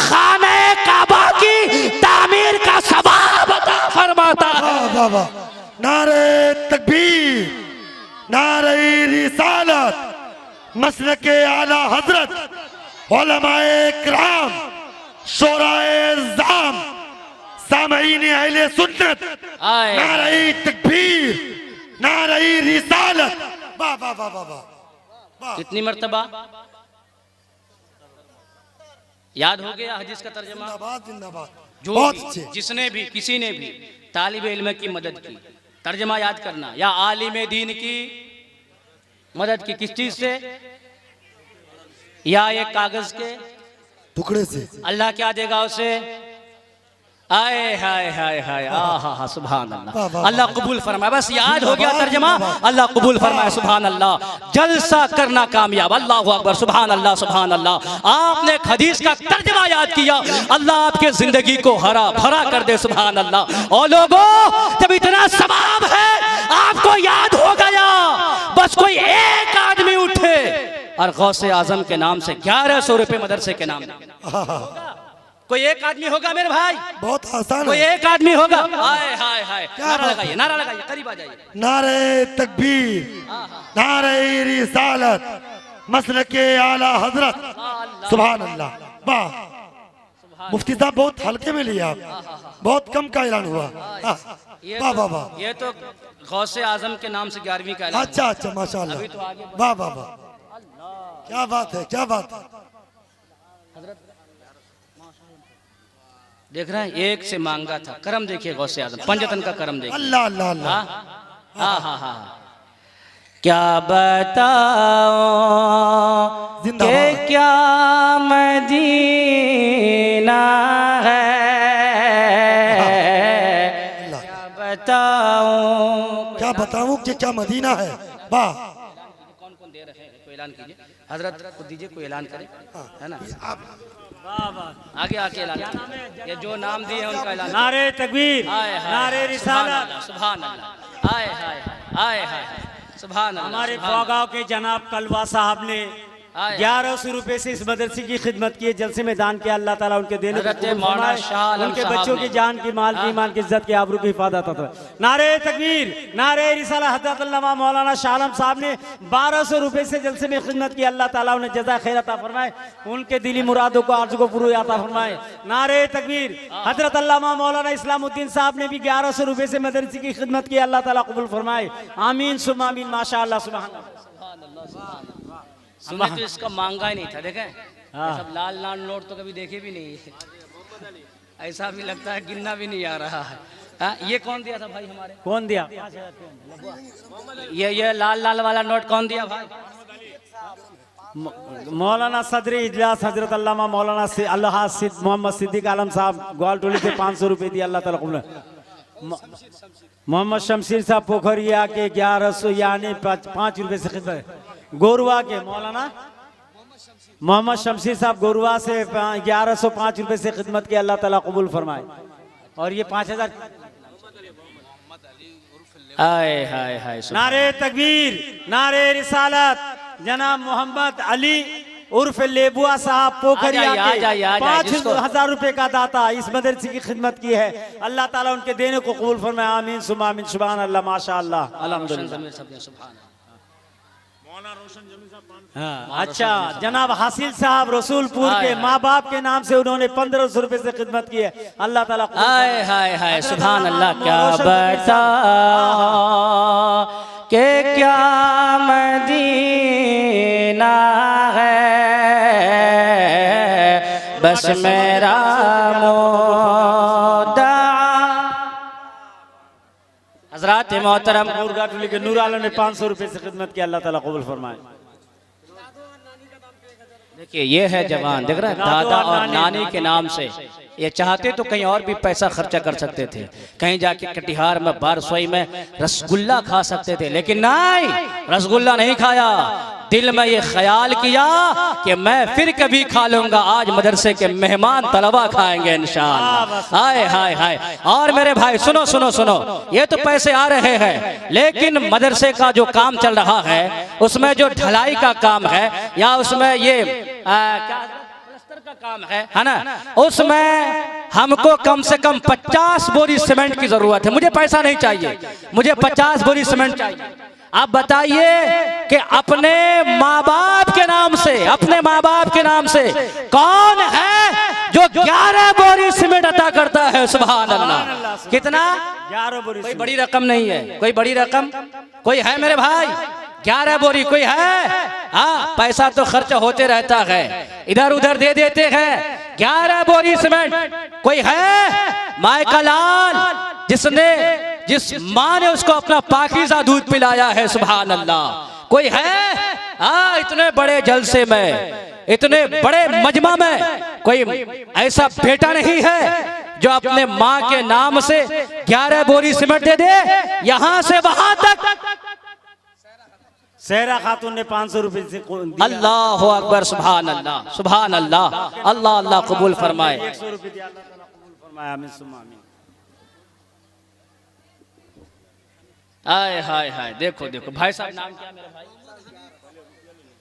S1: खाने काबा की तामीर का सवाब अता फरमाता है।
S2: वाह वाह वाह। नारे तकबीर, नारे रिसालत, मसलके आला हजरत, उलमाए किराम, शोराए ज़ाम, सामईन अहले सुन्नत, नारे तकबीर, नारे रिसालत। वाह वाह वाह वाह वाह।
S1: कितनी मर्तबा याद हो गया हदीस का तर्जुमा?
S2: जिंदाबाद जिंदाबाद।
S1: जो
S2: बहुत
S1: भी,
S2: अच्छे।
S1: जिसने भी किसी ने भी तालिबे इल्म की मदद की, तर्जुमा याद करना, या आलिम दीन की मदद की, किस चीज से? या एक कागज के
S2: टुकड़े से।
S1: अल्लाह क्या देगा उसे? आए हाय हाय हाय, आहा सुभान अल्लाह। अल्लाह कबूल फरमाए। बस याद हो गया तर्जुमा, अल्लाह कबूल फरमाए। सुभान अल्लाह। जलसा करना कामयाब। अल्लाहु अकबर, सुभान अल्लाह सुभान अल्लाह। आपने एक हदीस का तर्जुमा याद किया, अल्लाह आपके जिंदगी को हरा भरा कर दे। सुभान अल्लाह। और लोगों, जब इतना सवाब है, आपको याद हो गया, बस कोई एक आदमी उठे और गौसे आजम के नाम से 1100 रुपए मदरसे के नाम दे। कोई एक आदमी होगा मेरे भाई?
S2: बहुत आसान
S1: कोई
S2: है।
S1: एक आदमी होगा? हाय हाय हाय, नारा लगाइए, नारा लगाइए, करीब आ जाइए।
S2: नारे तकबीर, नारे रिसालत, मसलके आला हजरत। सुभान अल्लाह। वाह। मुफ्ती साहब बहुत हल्के में लिया आप, बहुत कम का ऐलान हुआ। वाह वाह वाह।
S1: ये तो गौसे आजम के नाम से 11वीं का ऐलान।
S2: अच्छा अच्छा, माशाल्लाह। वाह वाह वाह, क्या बात है, क्या बात है।
S1: देख रहे हैं, एक से मांगा था, करम देखिए गौसे आजम, पंजतन का करम देखिए।
S2: अल्लाह अल्लाह अल्लाह।
S1: हाँ हाँ हाँ। क्या बताओ कि क्या मदीना है, क्या बताऊं,
S2: क्या बताऊं कि क्या मदीना है। वाह।
S1: कौन कौन दे रहे हैं, कोई ऐलान कीजिए, हजरत को दीजिए, कोई ऐलान करे, है ना? आगे आके ऐलान, ये जो नाम दिए हैं उनका ऐलान।
S4: नारे तकबीर, नारे रिसालत।
S1: सुभान अल्लाह। आए हाय आए हाय, सुभान अल्लाह।
S4: हमारे ख्वागांव के जनाब कलवा साहब ने 1100 रुपए से इस मदरसे की खिदमत की है, जलसे में दान किया। अल्लाह ताला उनके देने को
S1: हज़रत
S4: कबूल
S1: मौलाना
S4: फरमाए,
S1: शाह आलम
S4: उनके
S1: साहब
S4: बच्चों
S1: ने।
S4: की जान की, माल की, ईमान की, इज्जत की, आबरू की हिफाजत अता। नारे तकबीर, नारे रिसाला। हज़रत अल्लामा मौलाना शाह आलम साहब ने 1200 रुपए से जलसे में खिदमत की। अल्लाह ताला उन्हें जज़ा खैर अता फरमाए, उनके दिली मुरादों को, आरज़ू को पूरा अता फरमाए। नारे तकबीर। हज़रत अल्लामा मौलाना इस्लामुद्दीन साहब ने भी 1100 रुपए से मदरसे की खिदमत की। अल्लाह ताला कबूल फरमाए, आमीन सुम्मा आमीन। माशाअल्लाह, सुभान अल्लाह।
S1: हमने तो इसका मांगा ही नहीं था, देखें ये सब लाल लाल नोट तो कभी देखे भी नहीं, ऐसा भी लगता है गिनना भी नहीं आ रहा है। ये कौन दिया था भाई हमारे?
S4: कौन दिया?
S1: ये लाल लाल वाला नोट कौन दिया भाई?
S4: मौलाना सदर इजलास हजरत अल्लामा मौलाना से अल्लाह मोहम्मद सिद्दीक आलम साहब ग्वालटोली से 500 रुपए दिए। अल्लाह ताला कबूल। मोहम्मद शमशीर साहब पोखरिया के 1100 यानी 5 रुपए से खिदमत। गोरुआ के मौलाना मोहम्मद शमशीर साहब गोरुआ से 1105 रुपए से खिदमत की। अल्लाह ताला कबूल फरमाए। और ये 5000।
S1: हाय हाय हाय।
S4: नारे तकबीर, नारे रिसालत। जनाब मोहम्मद अली उर्फ लेबुआ साहब पोखरिया के 5000 रुपए का दाता इस मदरसे की खिदमत की है। अल्लाह ताला उनके देने को कबूल फरमाए, आमीन सुम्मा आमीन। सुभान अल्लाह, माशाअल्लाह, अल्हम्दुलिल्लाह। हाँ, अच्छा। जनाब हासिल साहब रसूलपुर के माँ बाप के नाम से उन्होंने 1500 रुपए से खिदमत की है। अल्लाह ताला।
S1: हाय हाय हाय, सुभान अल्लाह। क्या बता के क्या मदीना है, बस मेरा मुद्दा। हजरात मोहतरम,
S4: मुर्गाटोली के नूर आलम ने 500 रुपए से खिदमत की। अल्लाह ताला कबूल फरमाए।
S1: देखिए ये है जवान, देख रहे हैं, दादा और नानी के नाम से। ये चाहते तो कहीं और भी पैसा खर्चा कर सकते थे, कहीं जाके कटिहार में बारसोई में रसगुल्ला खा सकते थे, लेकिन नहीं, रसगुल्ला नहीं खाया। दिल में ये ख्याल किया कि मैं फिर कभी खा लूंगा, आज मदरसे के मेहमान तलबा खाएंगे इंशाअल्लाह। हाय हाय हाय। और मेरे भाई सुनो सुनो सुनो, ये तो पैसे आ रहे हैं, लेकिन मदरसे का जो काम चल रहा है उसमें जो ढलाई का काम है या उसमें ये क्या प्लास्टर का काम है ना, उसमें हमको कम से कम 50 बोरी सीमेंट की जरूरत है। मुझे पैसा नहीं चाहिए, मुझे 50 बोरी सीमेंट चाहिए। आप बताइए कि अपने माँ बाप के नाम से, अपने माँ बाप के नाम से कौन है जो 11 बोरी सीमेंट अता करता है? सुभान अल्लाह। कितना?
S4: 11 बोरी।
S1: कोई बड़ी रकम नहीं है, कोई बड़ी रकम कोई है मेरे भाई? 11 बोरी कोई है? हाँ, पैसा तो खर्च होते रहता है, इधर उधर दे देते हैं। 11 बोरी सीमेंट कोई है? माए का लाल, जिस माँ ने उसको अपना पाकीज़ा दूध पिलाया है। सुभान अल्लाह। कोई है? हाँ, इतने बड़े जलसे में, इतने बड़े मजमा में कोई ऐसा बेटा नहीं है जो अपने माँ के नाम से 11 बोरी सीमेंट दे दे यहाँ से वहां तक।
S4: सहरा खातून ने 500 रुपए से
S1: अल्लाह अकबर, सुभान अल्लाह, सुभान अल्लाह। अल्लाह अल्लाह कबूल फरमाए।
S4: 100 रुपए दिया, अल्लाह ताला कबूल फरमाए, आमीन सुम्मा आमीन।
S1: हाय हाय हाय। देखो देखो भाई साहब, नाम क्या मेरे भाई?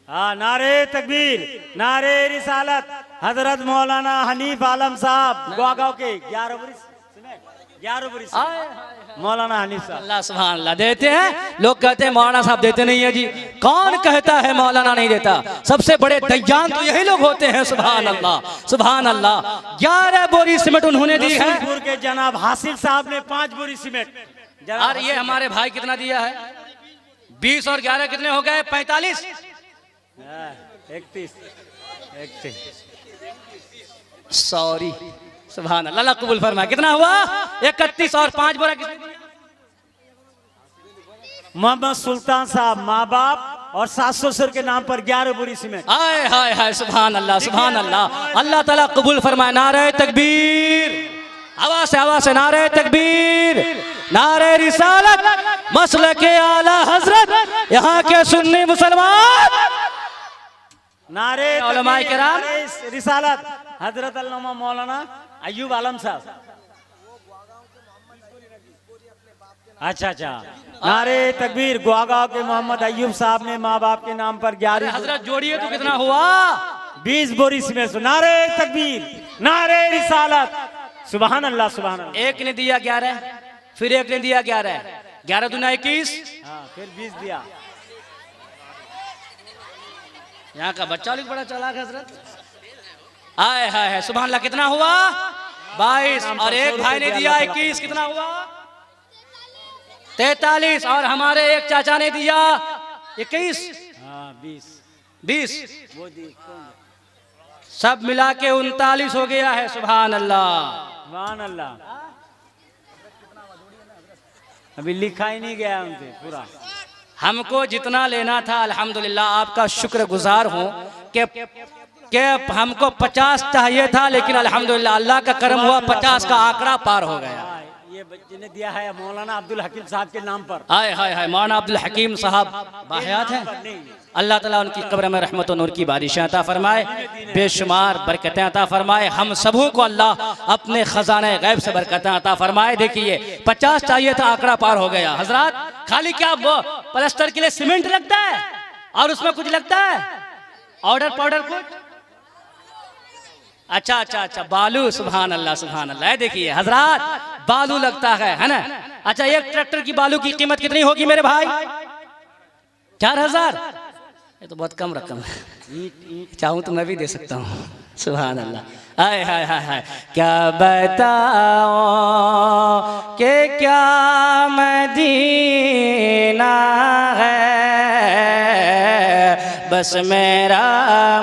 S4: हाँ, नारे तकबीर, नारे रिसालत। हजरत मौलाना हनीफ आलम साहब गुआगांव के 11 बोरी सीमेंट, 11 बोरी सीमेंट। मौलाना हनीफ साहब।
S1: अल्लाह सुभान अल्लाह। देते हैं, लोग कहते हैं मौलाना साहब देते नहीं है जी। कौन कहता है मौलाना नहीं देता? सबसे बड़े दयान तो यही लोग होते हैं। सुभान अल्लाह, सुभान अल्लाह। 11 बोरी सीमेंट उन्होंने दी है।
S4: रसूलपुर के जनाब हासिल साहब ने 5 बोरी सीमेंट।
S1: और ये हमारे भाई कितना दिया है? 20 और 11 कितने हो गए? 45।
S4: 31।
S1: सॉरी, सुभान अल्लाह। अल्लाह कबूल फरमाए। कितना हुआ? 31 और 5 बोरा कितने?
S4: मोहम्मद सुल्तान साहब माँ बाप और 700 सर के नाम पर 11 बोरी सीमेंट।
S1: हाय हाय हाय, सुभान अल्लाह, सुभान अल्लाह। अल्लाह ताला कबूल फरमाए। नारे तकबीर, आवाज से नारे तकबीर, नारे रिसालत, मसलके आला हजरत, यहाँ के सुन्नी मुसलमान,
S4: नारे
S1: उलमाए किराम,
S4: नारे रिसालत। हजरत अल्लामा मौलाना अय्यूब आलम साहब। अच्छा अच्छा, नारे तकबीर। गुआगांव के मोहम्मद अय्यूब साहब ने माँ बाप के नाम पर 11
S1: हजरत जोड़िए तो कितना हुआ?
S4: 20 बोरी सीमेंट। नारे तकबीर, नारे रिसालत, सुभान अल्लाह सुभान अल्लाह।
S1: एक ने दिया 11, फिर एक ने दिया 11, 11 दूना 21,
S4: हाँ, फिर 20 दिया।
S1: यहाँ का बच्चा लोग बड़ा चालाक है हजरत। आए हाय है, सुभान अल्लाह। कितना हुआ? 22। और एक भाई ने दिया 21, कितना हुआ? 43। और हमारे एक चाचा ने दिया 21,
S4: हाँ 20।
S1: 20,
S4: वो दी
S1: सब मिला के 39 हो गया है। सुभान अल्लाह
S4: सुभान अल्लाह। अभी लिखा ही नहीं गया उनसे पूरा।
S1: हमको जितना लेना था अल्हम्दुलिल्लाह, आपका शुक्रगुजार हूँ कि हमको 50 चाहिए था, लेकिन अल्हम्दुलिल्लाह अल्लाह का करम हुआ, 50 का आंकड़ा पार हो गया।
S4: ये बच्चे ने दिया है मौलाना अब्दुल हकीम साहब के नाम पर।
S1: आय हाय हाय, मौलाना अब्दुल हकीम साहब बाहयात हैं। अल्लाह ताला उनकी कब्र में रहमत और नूर की बारिशें अता फरमाए, बेशुमार बरकतें अता फरमाए। हम सबों को अल्लाह अपने खजाने गैब से बरकतें अता फरमाए। देखिए 50 चाहिए था, आंकड़ा पार हो गया। हजरत खाली क्या वो प्लास्टर के लिए सीमेंट लगता है और उसमें कुछ लगता है, ऑर्डर पाउडर कुछ? अच्छा अच्छा अच्छा, बालू। सुभान अल्लाह सुभान अल्लाह। देखिए हजरत, बालू लगता है ना। अच्छा, एक ट्रैक्टर की बालू की कीमत कितनी होगी मेरे भाई? 4000। ये तो बहुत कम रकम है। चाहूं तो मैं भी दे सकता हूँ। सुभान अल्लाह। आय हाय हाय हाय, क्या बताओ कि क्या मदीना है, बस मेरा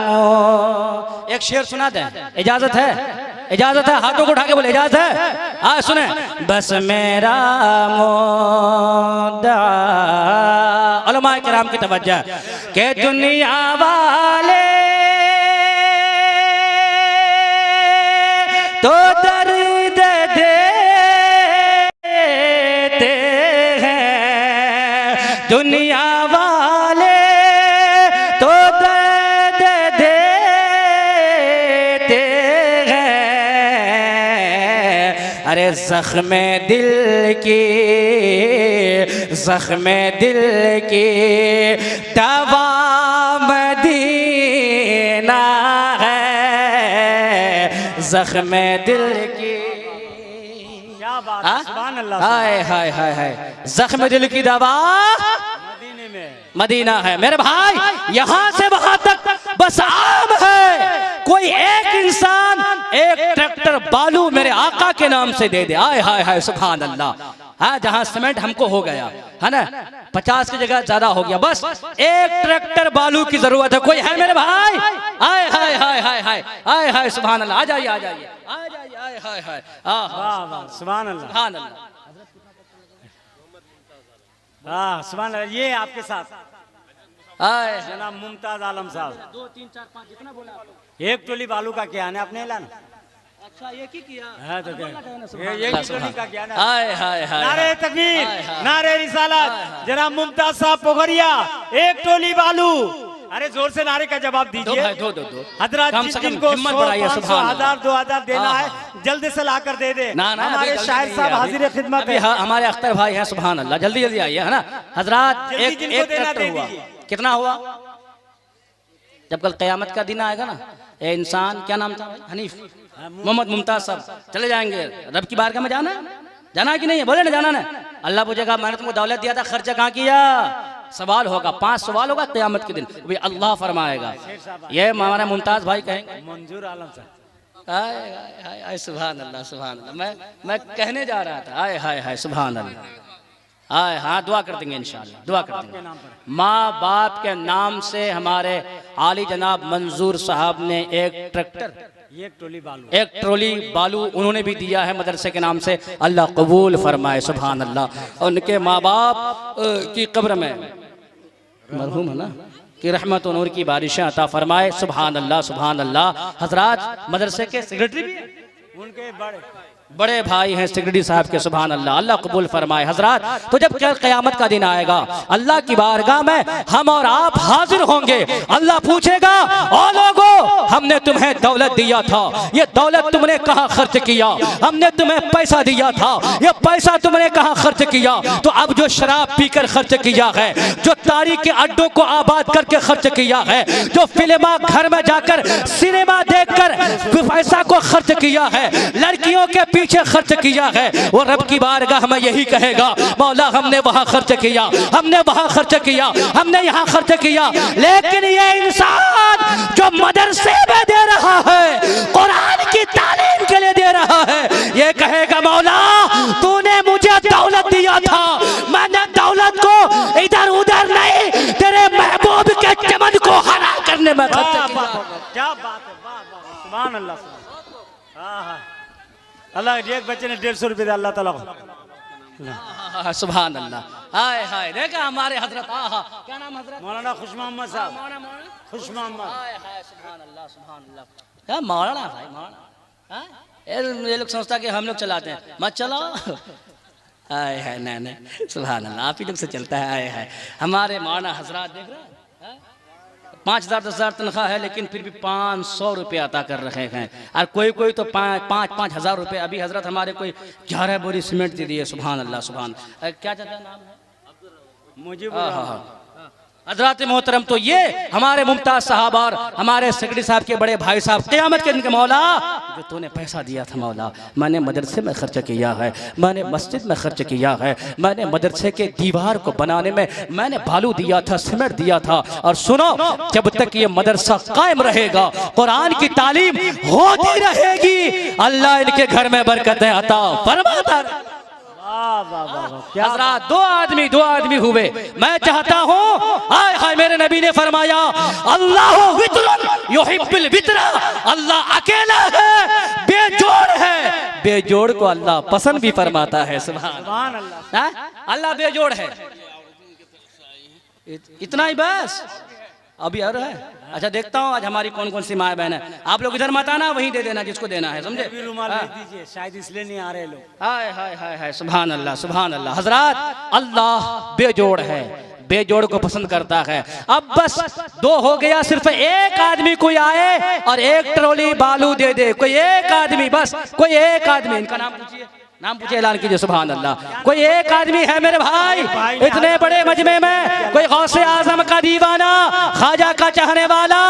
S1: मुँह। एक शेर सुना दें, इजाजत है? इजाजत है? हाथों को उठा के बोले इजाजत है? हाँ सुने। बस मेरा मुद्दा, उलमा किराम की तवज्जो, के दुनिया वाले तो दर्द देते हैं, दुनिया वाले तो दर्द देते हैं। अरे ज़ख्म दिल की, ज़ख्म दिल की दवा मदीना है, ज़ख्म दिल की।
S4: क्या बात है, सुभान अल्लाह।
S1: हाय हाय हाय हाय, ज़ख्म दिल की दवा
S4: मदीने में
S1: मदीना है। मेरे भाई यहाँ से वहां तक बस आम है, कोई एक इंसान एक ट्रैक्टर बालू मेरे आका के नाम से दे दे। आय हाय हाय सुभान अल्लाह। हाँ, जहाँ सीमेंट हमको हो गया है ना, 50 की जगह ज्यादा हो गया, बस एक ट्रैक्टर बालू की जरूरत है। कोई है मेरे भाई? आय हाय हाय हाय हाय आय हाय सुभान अल्लाह। आ जाइए आ जाइए आ जाइए। आय हाय हाय,
S4: वाह वाह, सुभान अल्लाह।
S1: सुभान अल्लाह।
S4: हाँ सुभान अल्लाह। ये आपके साथ
S1: आय
S4: जनाब मुमताज आलम साहब।
S1: 2 3 4 5 जितना बोला आपने।
S4: एक टोली बालू का क्या है आपने ऐलान?
S1: अच्छा, ये की किया?
S4: हाँ तो क्या ये टोली का क्या ना।
S1: हाय हाय हाय।
S4: नारे तकबीर, नारे रिसालत। जनाब मुमताज साहब पोखरिया, एक टोली बालू। अरे जोर से नारे का जवाब
S1: दो
S4: दीजिए।
S1: भाई, दो दो दो।
S4: हजरत
S1: कम से कम
S4: जिनको
S1: हिम्मत बढ़ाइए।
S4: 100, 500,
S1: सुभान
S4: 1000, 2000 देना है जल्दी से ला कर दे दे।
S1: ना ना,
S4: हमारे शायर साहब हाजिर खिदमत है।
S1: हमारे अख्तर भाई हैं। सुभान अल्लाह, जल्दी जल्दी आइए है ना हजरत।
S4: जल्दी
S1: एक
S4: जिनको देना
S1: ट्रैक्टर
S4: दे
S1: हुआ,
S4: दीजिए।
S1: कितना हुआ? जब कल क़यामत का दिन आएगा ना, ये इंसान क्या नाम था भाई? हनीफ मोहम्मद मुमताज साहब चले जाएंगे रब की बारगाह में। जाना जाना कि नहीं? बोले ना जाना ना। अल्लाह पूछेगा मैंने तुमको दौलत दिया था, खर्चा कहाँ किया? सवाल होगा, 5 सवाल होगा क़यामत के दिन। भी अल्लाह फरमाएगा, ये हमारा मुमताज भाई कहेंगे।
S4: मंजूर आलम साहब।
S1: आय हाय हाय सुभान अल्लाह सुभान अल्लाह। मैं कहने जा रहा था। आय हाय हाय सुभान अल्लाह। आय हाँ, दुआ कर देंगे इंशाअल्लाह, दुआ कर देंगे। माँ बाप के नाम से हमारे आली जनाब मंजूर साहब ने एक ट्रैक्टर,
S4: एक टोली बालू,
S1: एक ट्रॉली बालू उन्होंने भी दिया है मदरसे के नाम से। अल्लाह कबूल फरमाए। सुभान अल्लाह। उनके माँ बाप की कब्र में मरहूम है ना कि रहमत और नूर की बारिशें अता फरमाए। सुभान अल्लाह सुभान अल्लाह। हजरात मदरसे के सेक्रेटरी भी हैं,
S4: उनके बड़े
S1: बड़े भाई हैं सिगड़ी साहब के, सुभान अल्लाह, अल्लाह कबूल फरमाए हजरात। तो जब क्या क़यामत का दिन आएगा, अल्लाह की बारगाह में हम और आप हाजिर होंगे। अल्लाह पूछेगा, ओ लोगों, हमने तुम्हें दौलत दिया था, ये दौलत तुमने कहाँ खर्च किया? हमने तुम्हें पैसा दिया था, ये पैसा तुमने कहाँ खर्च किया? तो अब जो शराब पीकर खर्च किया है, जो तारीख के अड्डों को आबाद करके खर्च किया है, जो फिल्मा घर में जाकर सिनेमा देखकर पैसा को खर्च किया है, लड़कियों के पीछे खर्च किया है, वो रब की बारगाह में यही कहेगा, मौला हमने वहां खर्च किया, हमने वहां खर्च किया, हमने यहाँ खर्च किया। लेकिन ये इंसान जो मदरसे में दे रहा है, कुरान की तालीम के लिए दे रहा है, ये कहेगा, मौला तूने मुझे दौलत दिया था, मैंने दौलत को इधर उधर नहीं, तेरे महबूब के चमन को हरा करने में खर्च किया।
S4: क्या बात है, वाह वाह, सुभान अल्लाह। हाँ, अल्लाह, एक बच्चे ने 150 रुपये दिया अल्लाह ताला को।
S1: सुभान अल्लाह, हाय हाय, देखा हमारे हजरत, क्या नाम हजरत?
S4: मौलाना खुश मोहम्मद साहब, खुश मोहम्मद।
S1: हाय हाय, सुभान अल्लाह, सुभान अल्लाह। क्या मौलाना भाई, मौलाना, ये लोग समझता कि हम लोग चलाते हैं, मत चलाओ। हाय हाय, नहीं, सुभान अल्लाह, आप ही लोग से चलता है। हाय हाय, हमारे मौलाना हजरत देख रहे हैं, 5,000 10,000 तनख्वाह है, लेकिन फिर भी 500 रुपये अता कर रहे हैं। और कोई तो 5-5 हज़ार रुपये। अभी हजरत हमारे कोई 11 बोरी सीमेंट दे दिए, सुभान अल्लाह, सुभान। क्या चाहता है नाम है?
S4: मुझे
S1: हजरत मोहतरम, तो ये हमारे मुमताज साहब और हमारे सेक्रेटरी साहब के बड़े भाई साहब, क़यामत के दिन के मौला, जो तूने पैसा दिया था मौला, मैंने मदरसे में खर्च किया है, मैंने मस्जिद में खर्च किया है, मैंने मदरसे के दीवार को बनाने में मैंने बालू दिया था, सीमेंट दिया था। और सुनो, जब तक ये मदरसा कायम रहेगा, कुरान की तालीम होती रहेगी, अल्लाह इनके घर में बरकतें अता फरमाता। हज़रात, दो आदमी हुए। मैं चाहता हूँ, हाय हाय, मेरे नबी ने फरमाया, अल्लाह वित्रन युहिब्बुल वित्रा, अल्लाह अकेला है, बेजोड़ है, बेजोड़ को अल्लाह पसंद भी फरमाता है। सुभान अल्लाह, अल्लाह बेजोड़ है। इतना ही बस, अभी और है। अच्छा, देखता हूँ आज हमारी कौन कौन सी माँ बहन है। आप लोग इधर मत आना, वहीं दे देना जिसको देना है, समझे?
S4: रुमाल भेज दीजिए, शायद इसलिए नहीं आ रहे लोग।
S1: हाय हाय हाय हाय, सुभान अल्लाह, सुभान अल्लाह। हजरात, अल्लाह बेजोड़ है, बेजोड़ को पसंद करता है। अब बस दो हो गया, सिर्फ एक आदमी कोई आए और एक ट्रॉली बालू दे दे, कोई एक आदमी, बस कोई एक आदमी। इनका नाम पूछिए, नाम पूछिए, ऐलान कीजिए, सुभान अल्लाह। कोई एक आदमी है मेरे भाई, इतने बड़े मजमे में कोई गौसे आजम का दीवाना, ख्वाजा का चाहने वाला,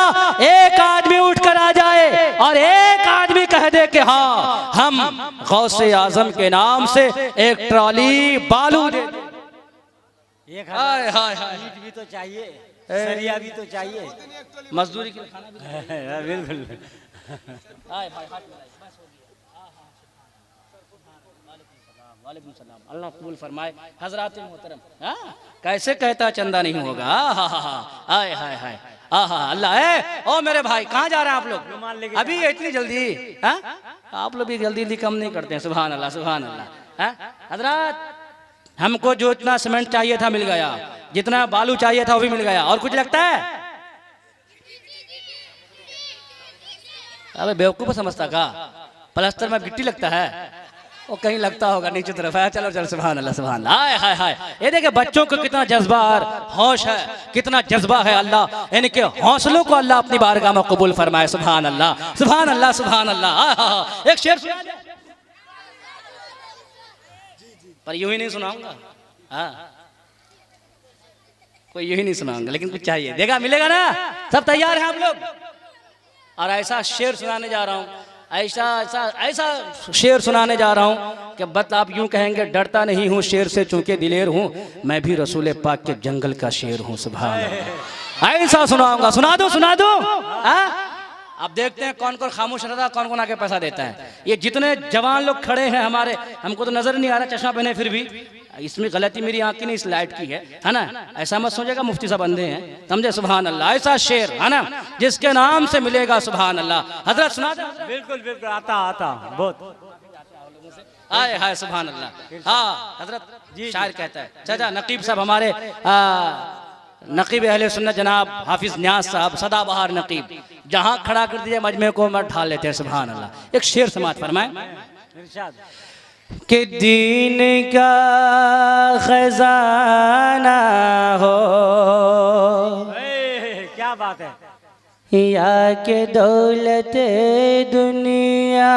S1: एक आदमी उठकर आ जाए और एक आदमी कह दे कि हाँ, हम गौसे आजम के नाम से एक ट्रॉली बालू दे।
S4: हाय हाय हाय, भी तो चाहिए, सरिया भी तो चाहिए,
S1: मजदूरी के लिए खाना भी।
S4: बिल्कुल।
S1: वालेकुम सलाम, अल्लाह कबूल फरमाए। हजरात मोहतरम, कैसे कहता चंदा नहीं होगा? हाय हाय हाय, अल्लाह है। ओ मेरे भाई, कहाँ जा रहे हैं आप लोग? अभी इतनी जल्दी? आप लोग भी जल्दी कम नहीं करते हैं। सुभान अल्लाह, सुभान अल्लाह। हजरात, हमको जो इतना सीमेंट चाहिए था मिल गया, जितना बालू चाहिए था वो भी मिल गया। और कुछ लगता है? अबे बेवकूफ समझता का प्लास्टर में गिट्टी लगता है? वो कहीं लगता होगा नीचे तरफ है। चलो चलो, सुभान अल्लाह, सुभान अल्लाह। हाय हाय हाय, ये देखे बच्चों को कितना जज्बा और होश है, कितना जज्बा है। अल्लाह इनके हौसलों को अल्लाह अपनी बारगाह में कबूल फरमाए। सुभान अल्लाह, सुभान अल्लाह, सुभान अल्लाह। एक शेर सुना दे, पर यूं ही नहीं सुनाऊंगा। कोई यूं ही नहीं सुनाऊंगा, लेकिन कुछ चाहिए। देखा मिलेगा ना? सब तैयार हैं आप लोग? और ऐसा शेर सुनाने जा रहा हूँ, ऐसा ऐसा ऐसा शेर सुनाने जा रहा हूँ कि बस आप यूं कहेंगे, डरता नहीं हूँ शेर से चूंकि दिलेर हूँ, मैं भी रसूल पाक के जंगल का शेर हूँ। सुभान अल्लाह, ऐसा सुनाऊंगा। सुना दो, सुना दो। अब देखते हैं कौन कौन खामोश रहता है, कौन कौन आके पैसा देता है। ये जितने जवान लोग खड़े हैं हमारे, हमको तो नजर नहीं आ रहा, चश्मा पहने फिर भी। इसमें गलती मेरी आंख की नहीं, इस लाइट की है ना? ऐसा मत सोचेगा मुफ्ती साहब अंधे हैं, समझे? सुभान अल्लाह, ऐसा शेर है ना जिसके नाम से मिलेगा। सुभान अल्लाह। हजरत सुना दे।
S4: बिल्कुल बिल्कुल, आता बहुत।
S1: हाय हाय, सुभान अल्लाह। हाँ हजरत, शायर कहता है, चाचा नकीब साहब हमारे नकीब अहले सुन्नत जनाब हाफिज न्याज साहब, सदाबहार नकीब, जहाँ खड़ा कर दिए मजमे को मत ढाल लेते हैं। सुभान अल्लाह। एक शेर समात फरमाए।
S4: इरशाद।
S1: कि दीन का खजाना हो
S4: क्या बात है।
S1: या के दौलत दुनिया,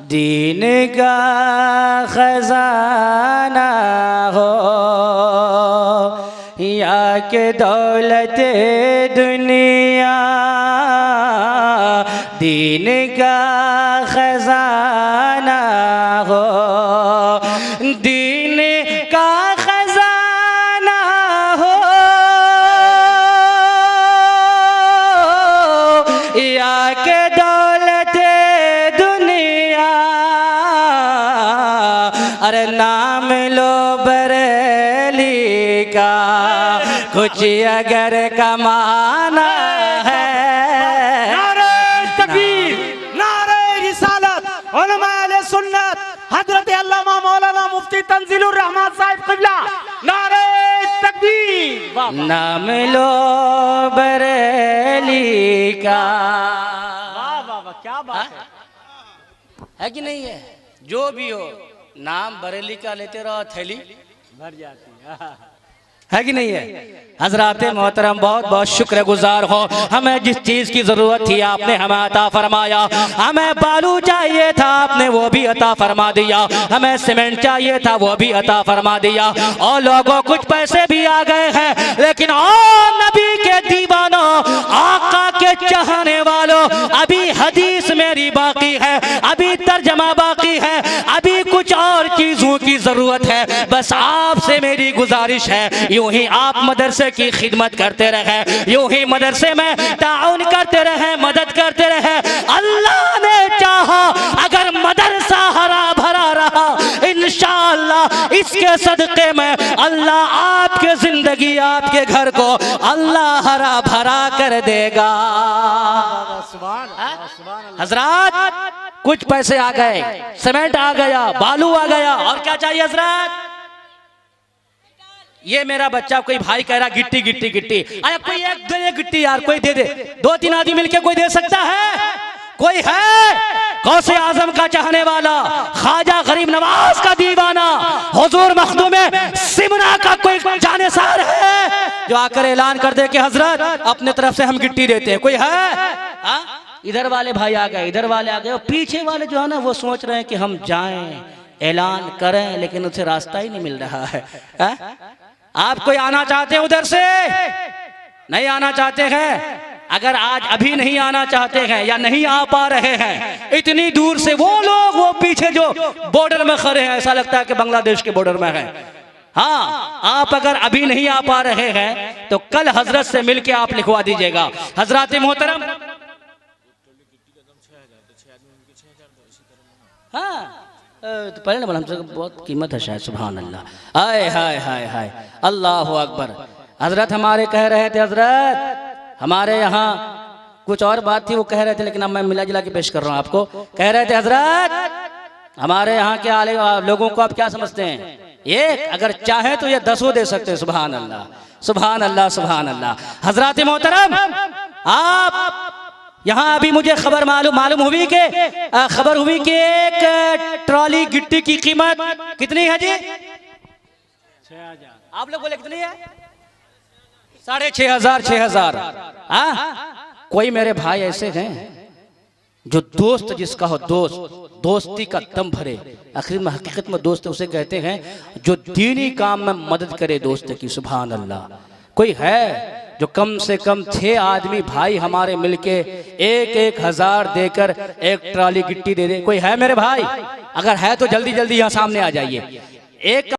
S1: दीन का खजाना हो या के दौलत दुनिया, दीन का खजाना हो, दीन का खजाना हो या के दौलत दुनिया। अरे नाम लो बरेली का, कुछ अगर कमाना है।
S4: नारे तकबीर, नारे रिसालत, उलमा अहले सुन्नत, हजरत अल्लामा मौलाना मुफ्ती तंजीलुर रहमान साहिब क़िबला, नारे तकबीर। वाह वाह
S1: नाम लो बरेली का।
S4: वाह वाह वाह, क्या बात
S1: है कि नहीं है? जो भी हो, नाम बरेली का लेते रहो, थैली
S4: भर जाती
S1: है कि नहीं है? हजरात मोहतरम बहुत बहुत शुक्रगुजार हो। हमें जिस चीज की जरूरत थी आपने हमें अता फरमाया। हमें बालू चाहिए था, आपने वो भी अता फरमा दिया। हमें सीमेंट चाहिए था, वो भी अता फरमा दिया। और लोगों कुछ पैसे भी आ गए हैं, लेकिन ओ नबी के दीवानों, आका के चाहने वालों, अभी हदीस मेरी बाकी है, अभी तर्जमा बाकी है, अभी कुछ और चीजों की जरूरत है। बस आपसे मेरी गुजारिश है, यूं ही आप मदरसे की खिदमत करते रहे, यूं ही मदरसे में ताउन करते रहे, मदद करते रहे। अल्लाह ने चाहा अगर मदरसा हरा भरा रहा, इंशाअल्लाह इसके सदके में अल्लाह आपके जिंदगी, आपके घर को अल्लाह हरा भरा कर देगा। हजरात कुछ पैसे आ गए, सीमेंट आ गया, बालू आ गया, और क्या चाहिए हजरात? ये मेरा बच्चा कोई भाई कह रहा गिट्टी गिट्टी गिट्टी। अरे कोई एक दे गिट्टी यार, कोई दे दे। दो तीन आदमी मिलके कोई दे सकता है? कोई है? गौसे आजम का चाहने वाला, ख्वाजा गरीब नवाज का दीवाना, हुजूर मखदूम सिमना का कोई जानेसार है जो आकर ऐलान कर दे कि हजरत अपने तरफ से हम गिट्टी देते हैं? कोई है? हा? इधर वाले भाई आ गए, इधर वाले आ गए, और पीछे वाले जो है ना वो सोच रहे हैं कि हम जाएं, ऐलान करें, लेकिन उसे रास्ता ही नहीं मिल रहा है। हा? आप कोई आना चाहते हैं उधर से? नहीं आना चाहते हैं? अगर आज अभी नहीं आना चाहते हैं या नहीं आ पा रहे हैं, इतनी दूर से वो लोग, वो पीछे जो बॉर्डर में खड़े हैं, ऐसा लगता है कि बांग्लादेश के बॉर्डर में है। हाँ, आप अगर अभी नहीं आ पा रहे हैं तो कल हजरत से मिलके आप लिखवा दीजिएगा। हजरात मोहतरम, हाँ तो पहले ना हमसे बहुत कीमत है शायद। सुभान अल्लाह, आय हाय हाय हाय, अल्लाह अकबर। हजरत हमारे कह रहे थे, हजरत हमारे यहाँ कुछ और बात थी, वो कह रहे थे, लेकिन अब मैं मिला जुला के पेश कर रहा हूँ आपको। कह रहे थे हजरत हमारे यहाँ के आले लोगों को आप क्या समझते हैं? एक अगर चाहे तो ये 10 दे सकते हैं। सुभान अल्लाह, सुभान अल्लाह, सुभान अल्लाह। हजरात मोहतरम, आप यहाँ अभी मुझे खबर मालूम हुई कि एक ट्रॉली गिट्टी की कीमत कितनी है जी?
S4: 6000।
S1: आप लोग बोले कितनी है? 6,500 6,000। कोई मेरे भाई ऐसे हैं जो दोस्त जिसका हो, दोस्ती का दम भरे। आखिर में हकीकत में दोस्त उसे कहते हैं जो दीनी काम में मदद करे दोस्त की। सुभान अल्लाह। कोई है जो कम से कम 6 आदमी भाई हमारे मिलके 1,000 देकर एक ट्रॉली गिट्टी दे दे? कोई है मेरे भाई? अगर है तो जल्दी जल्दी यहाँ सामने आ जाइए। एक